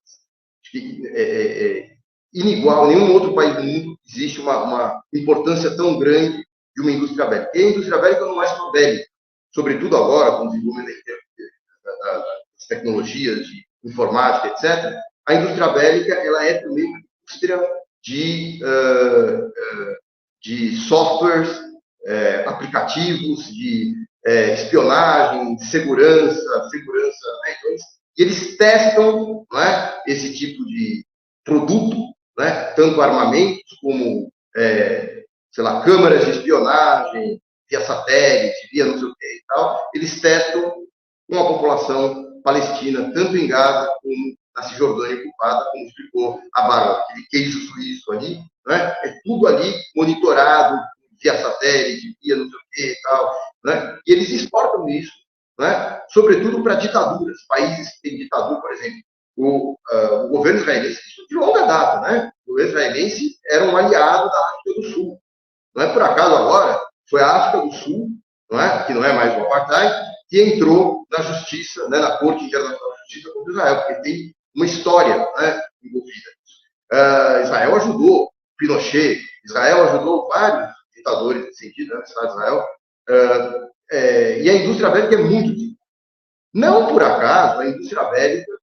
Inigual, em nenhum outro país do mundo existe uma importância tão grande de uma indústria bélica. E a indústria bélica não é só bélica, sobretudo agora, com o desenvolvimento das tecnologias de informática, etc. A indústria bélica ela é também uma indústria de softwares, aplicativos, de espionagem, de segurança, né? Então, eles testam, né, esse tipo de produto, né, tanto armamentos como, sei lá, câmeras de espionagem, via satélite, via não sei o que e tal, eles testam com a população palestina, tanto em Gaza como na Cisjordânia ocupada, como explicou a Bárbara, aquele queijo suíço ali, né? É tudo ali monitorado via satélite, via não sei o que e tal, né? E eles exportam isso, né? Sobretudo para ditaduras, países que têm ditadura, por exemplo, o governo israelense, de longa data, né? O governo israelense era um aliado da África do Sul. Não é por acaso agora, foi a África do Sul, não é? Que não é mais o apartheid, que entrou na justiça, né? Na Corte Internacional de Justiça contra Israel, porque tem uma história, né, envolvida. Israel ajudou Pinochet, Israel ajudou vários ditadores nesse sentido, né, no Estado de Israel, e a indústria bélica é muito difícil. Não por acaso, a indústria bélica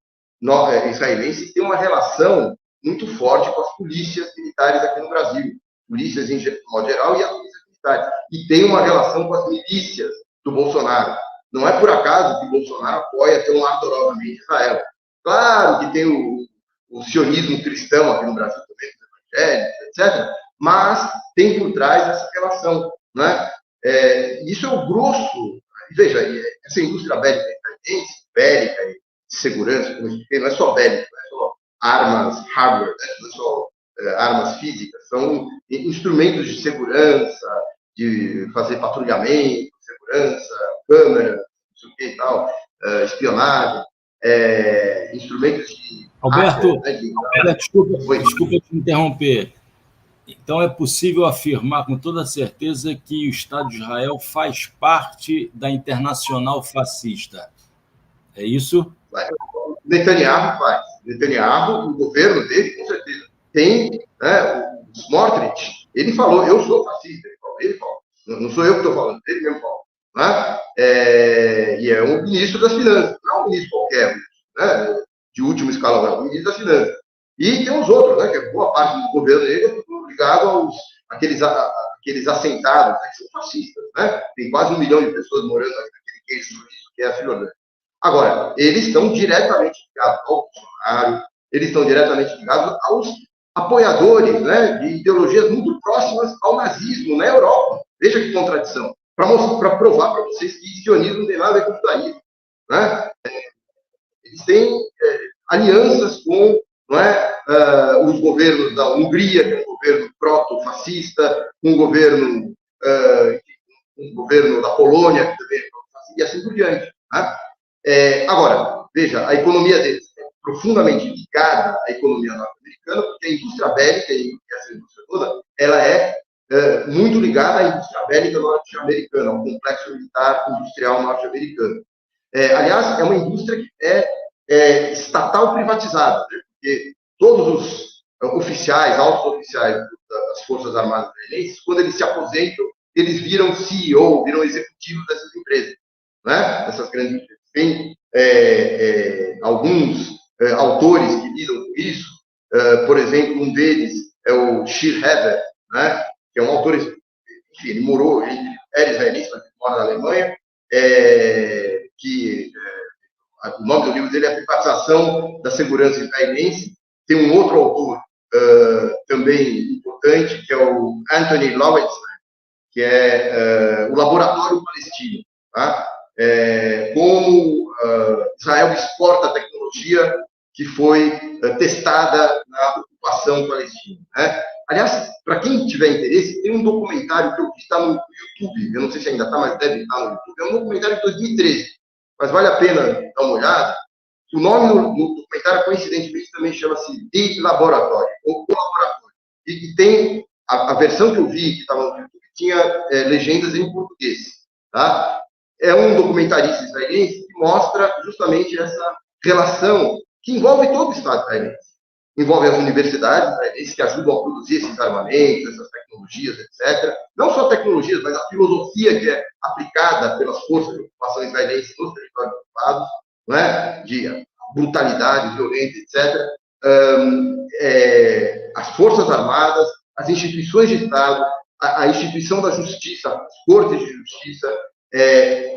israelense tem uma relação muito forte com as polícias militares aqui no Brasil, polícias em modo geral e as polícias militares, e tem uma relação com as milícias do Bolsonaro. Não é por acaso que Bolsonaro apoia tão ardorosamente Israel. Claro que tem o sionismo cristão aqui no Brasil também, os evangélicos, etc., mas tem por trás essa relação, né? Isso é o grosso. Veja, essa indústria bélica e de segurança, como eu expliquei, não é só bélica, não é só armas hardware, né? Não é só armas físicas, são instrumentos de segurança, de fazer patrulhamento, segurança, câmeras, não sei o que e tal, espionagem. Instrumentos de... Alberto, desculpa te interromper. Então, é possível afirmar com toda certeza que o Estado de Israel faz parte da internacional fascista. É isso? Netanyahu faz. Netanyahu, o governo dele, com certeza. Tem, né, o Smotrich, ele falou, eu sou fascista. Ele falou. Não sou eu que estou falando, ele mesmo falou. Né? E é um ministro das Finanças, não é um ministro qualquer, né? De último escalão, não, é um ministro das Finanças. E tem os outros, né? Que boa parte do governo dele é ligado àqueles assentados, né, que são fascistas. Né? Tem quase 1 milhão de pessoas morando naquele queijo suíço que é a Cisjordânia. Agora, eles estão diretamente ligados ao Bolsonaro, eles estão diretamente ligados aos apoiadores, né, de ideologias muito próximas ao nazismo na Europa. Veja que contradição. Para provar para vocês que sionismo não tem nada a ver com judaísmo. Né? Eles têm alianças com, não é, os governos da Hungria, que é um governo proto-fascista, com o governo da Polônia, que também é proto-fascista, e assim por diante. Né? Agora, veja, a economia deles é profundamente ligada à economia norte-americana, porque a indústria bélica, e essa indústria toda, ela é muito ligada à indústria bélica norte-americana, ao complexo militar industrial norte-americano. Aliás, é uma indústria que é estatal privatizada, né? Porque todos os oficiais, altos oficiais das Forças Armadas israelenses, quando eles se aposentam, eles viram CEO, viram executivos dessas empresas, né? Dessas grandes empresas. Tem alguns autores que lidam com isso, por exemplo, um deles é o Shir Heber, né? Que é um autor, enfim, ele morou, ele era israelense, mas mora na Alemanha, o nome do livro dele é A Privatização da Segurança Israelense. Tem um outro autor também importante, que é o Anthony Lowenstein, que é o Laboratório Palestino, tá? Como Israel exporta a tecnologia que foi testada na ocupação palestina, né? Aliás, para quem tiver interesse, tem um documentário que eu vi, está no YouTube, eu não sei se ainda está, mas deve estar no YouTube, é um documentário de 2013, mas vale a pena dar uma olhada. O nome no documentário, coincidentemente, também chama-se The Laboratory, ou O Laboratório. E tem a versão que eu vi, que estava no YouTube, tinha legendas em português. Tá? É um documentarista israelense que mostra justamente essa relação que envolve todo o Estado israelense. Envolve as universidades israelenses que ajudam a produzir esses armamentos, essas tecnologias, etc. Não só tecnologias, mas a filosofia que é aplicada pelas forças de ocupação israelenses nos territórios ocupados, né? De brutalidade, violência, etc. As forças armadas, as instituições de Estado, a instituição da justiça, as cortes de justiça,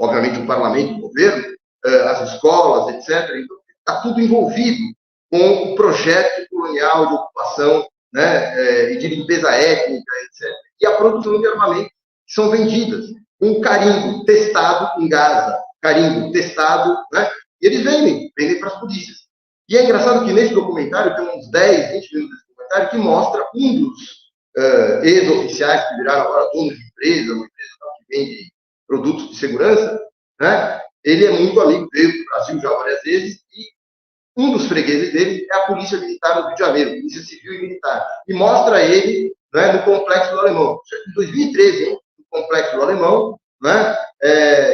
obviamente o parlamento, o governo, as escolas, etc. Então, está tudo envolvido com o projeto colonial de ocupação, né, e de limpeza étnica, etc. E a produção de armamentos que são vendidas, com carimbo testado em Gaza, carimbo testado, né, e eles vendem para as polícias. E é engraçado que nesse documentário, tem uns 10, 20 minutos desse documentário, que mostra um dos ex-oficiais que viraram agora donos de empresa, uma empresa que vende produtos de segurança, né? Ele é muito amigo dele do Brasil já várias vezes, e um dos fregueses dele é a Polícia Militar do Rio de Janeiro, Polícia Civil e Militar, e mostra ele, né, no Complexo do Alemão. Isso é em 2013, hein? No Complexo do Alemão, né?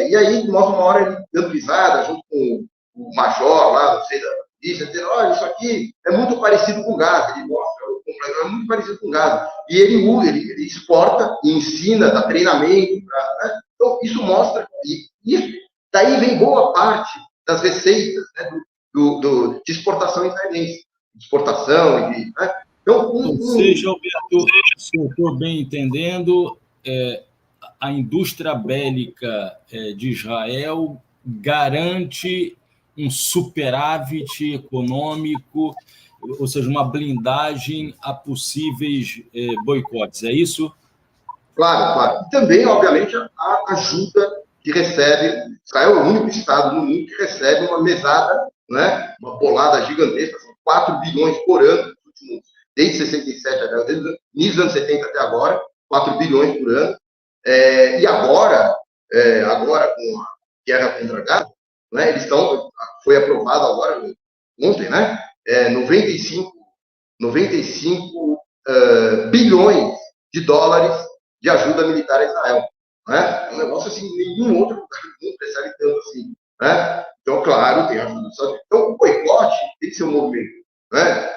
E aí mostra uma hora ele dando risada, junto com o major lá, não sei, da polícia, dizendo, olha, isso aqui é muito parecido com gás. Ele mostra o complexo, é muito parecido com gás. E ele exporta e ensina, dá treinamento, né? Então, isso mostra, e daí vem boa parte das receitas, né, de exportação israelense, exportação, né? Então, ou seja, Alberto, se eu estou bem entendendo, a indústria bélica de Israel garante um superávit econômico, ou seja, uma blindagem a possíveis boicotes, é isso? Claro, claro. E também, obviamente, a ajuda que recebe. Israel é o único Estado no mundo que recebe uma mesada, né, uma bolada gigantesca, são 4 bilhões por ano, desde 67, desde os anos 70 até agora, 4 bilhões por ano. E agora com a guerra contra Gaza, né, eles foi aprovado agora, ontem, né, 95 bilhões de dólares de ajuda militar a Israel. Né? É um negócio assim, nenhum outro lugar do mundo recebe tanto assim. Né? Então, claro, tem ajuda do Estado. Então, o boicote tem que ser um movimento, né,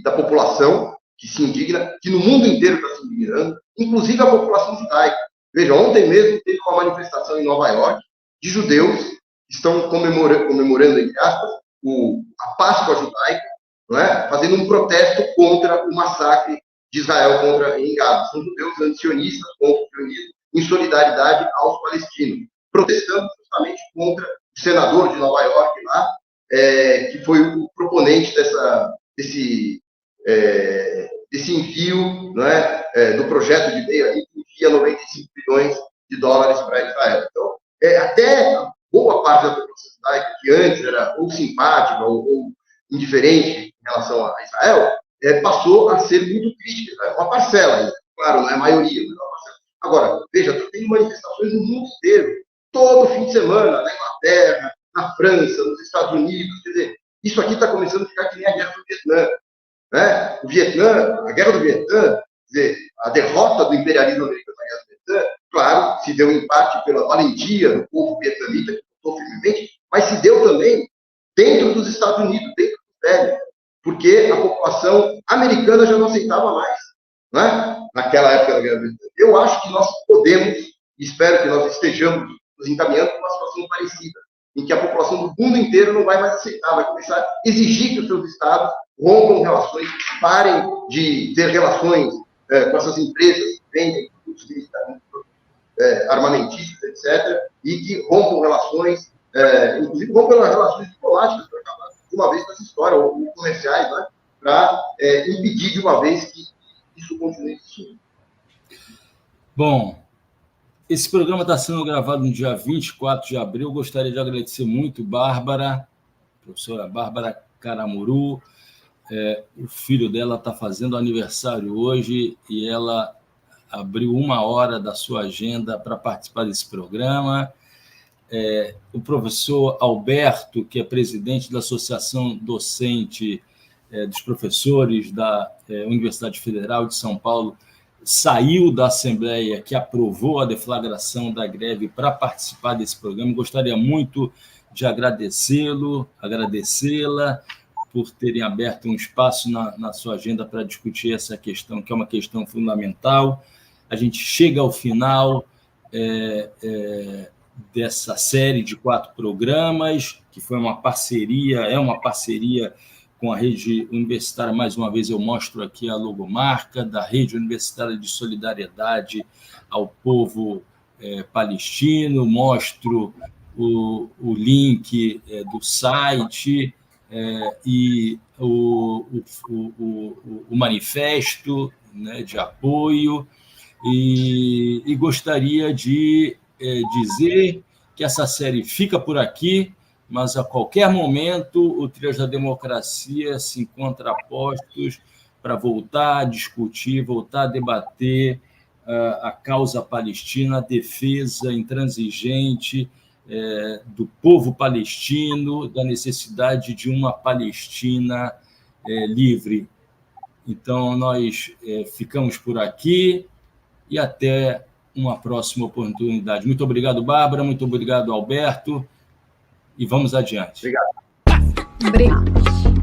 da população que se indigna, que no mundo inteiro está se indignando, inclusive a população judaica. Veja, ontem mesmo teve uma manifestação em Nova York de judeus que estão comemorando, entre aspas, a Páscoa judaica, não é? Fazendo um protesto contra o massacre de Israel em Gaza. São judeus antisionistas contra o sionismo, em solidariedade aos palestinos, protestando justamente contra o senador de Nova York lá, que foi o proponente desse envio, não é, do projeto de lei aí, que envia 95 bilhões de dólares para Israel. Então, até boa parte da população judaica, que antes era ou simpática ou indiferente em relação a Israel, passou a ser muito crítica. Uma parcela ainda, claro, não é a maioria, mas é uma parcela. Agora, veja, tem manifestações no mundo inteiro, todo fim de semana, na Inglaterra, na França, nos Estados Unidos. Quer dizer, isso aqui está começando a ficar que nem a guerra do Vietnã. né? O Vietnã, a guerra do Vietnã, quer dizer, a derrota do imperialismo americano na guerra do Vietnã, claro, se deu em parte pela valentia do povo vietnamita, que lutou firmemente, mas se deu também dentro dos Estados Unidos, dentro do Império, porque a população americana já não aceitava mais, né? Naquela época da guerra do Vietnã. Eu acho que nós podemos, espero que nós estejamos nos encaminhando para uma situação parecida, em que a população do mundo inteiro não vai mais aceitar, vai começar a exigir que os seus estados rompam relações, parem de ter relações com essas empresas que vendem produtos armamentísticos, etc., e que rompam relações, inclusive rompam relações diplomáticas, para acabar de uma vez com essa história, ou comerciais, né, para impedir de uma vez que isso continue existindo. Bom, esse programa está sendo gravado no dia 24 de abril. Gostaria de agradecer muito, Bárbara, professora Bárbara Caramuru. O filho dela está fazendo aniversário hoje e ela abriu 1 hora da sua agenda para participar desse programa. O professor Alberto, que é presidente da Associação Docente dos Professores da Universidade Federal de São Paulo, saiu da Assembleia que aprovou a deflagração da greve para participar desse programa. Gostaria muito de agradecê-la por terem aberto um espaço na sua agenda para discutir essa questão, que é uma questão fundamental. A gente chega ao final dessa série de 4 programas, que foi uma parceria, é uma parceria com a Rede Universitária. Mais uma vez eu mostro aqui a logomarca da Rede Universitária de Solidariedade ao Povo Palestino, mostro o link do site e o manifesto, né, de apoio, e gostaria de dizer que essa série fica por aqui, mas a qualquer momento o Trilhas da Democracia se encontra a postos para voltar a discutir, voltar a debater a causa palestina, a defesa intransigente do povo palestino, da necessidade de uma Palestina livre. Então, nós ficamos por aqui e até uma próxima oportunidade. Muito obrigado, Bárbara, muito obrigado, Alberto, e vamos adiante. Obrigado. Obrigado.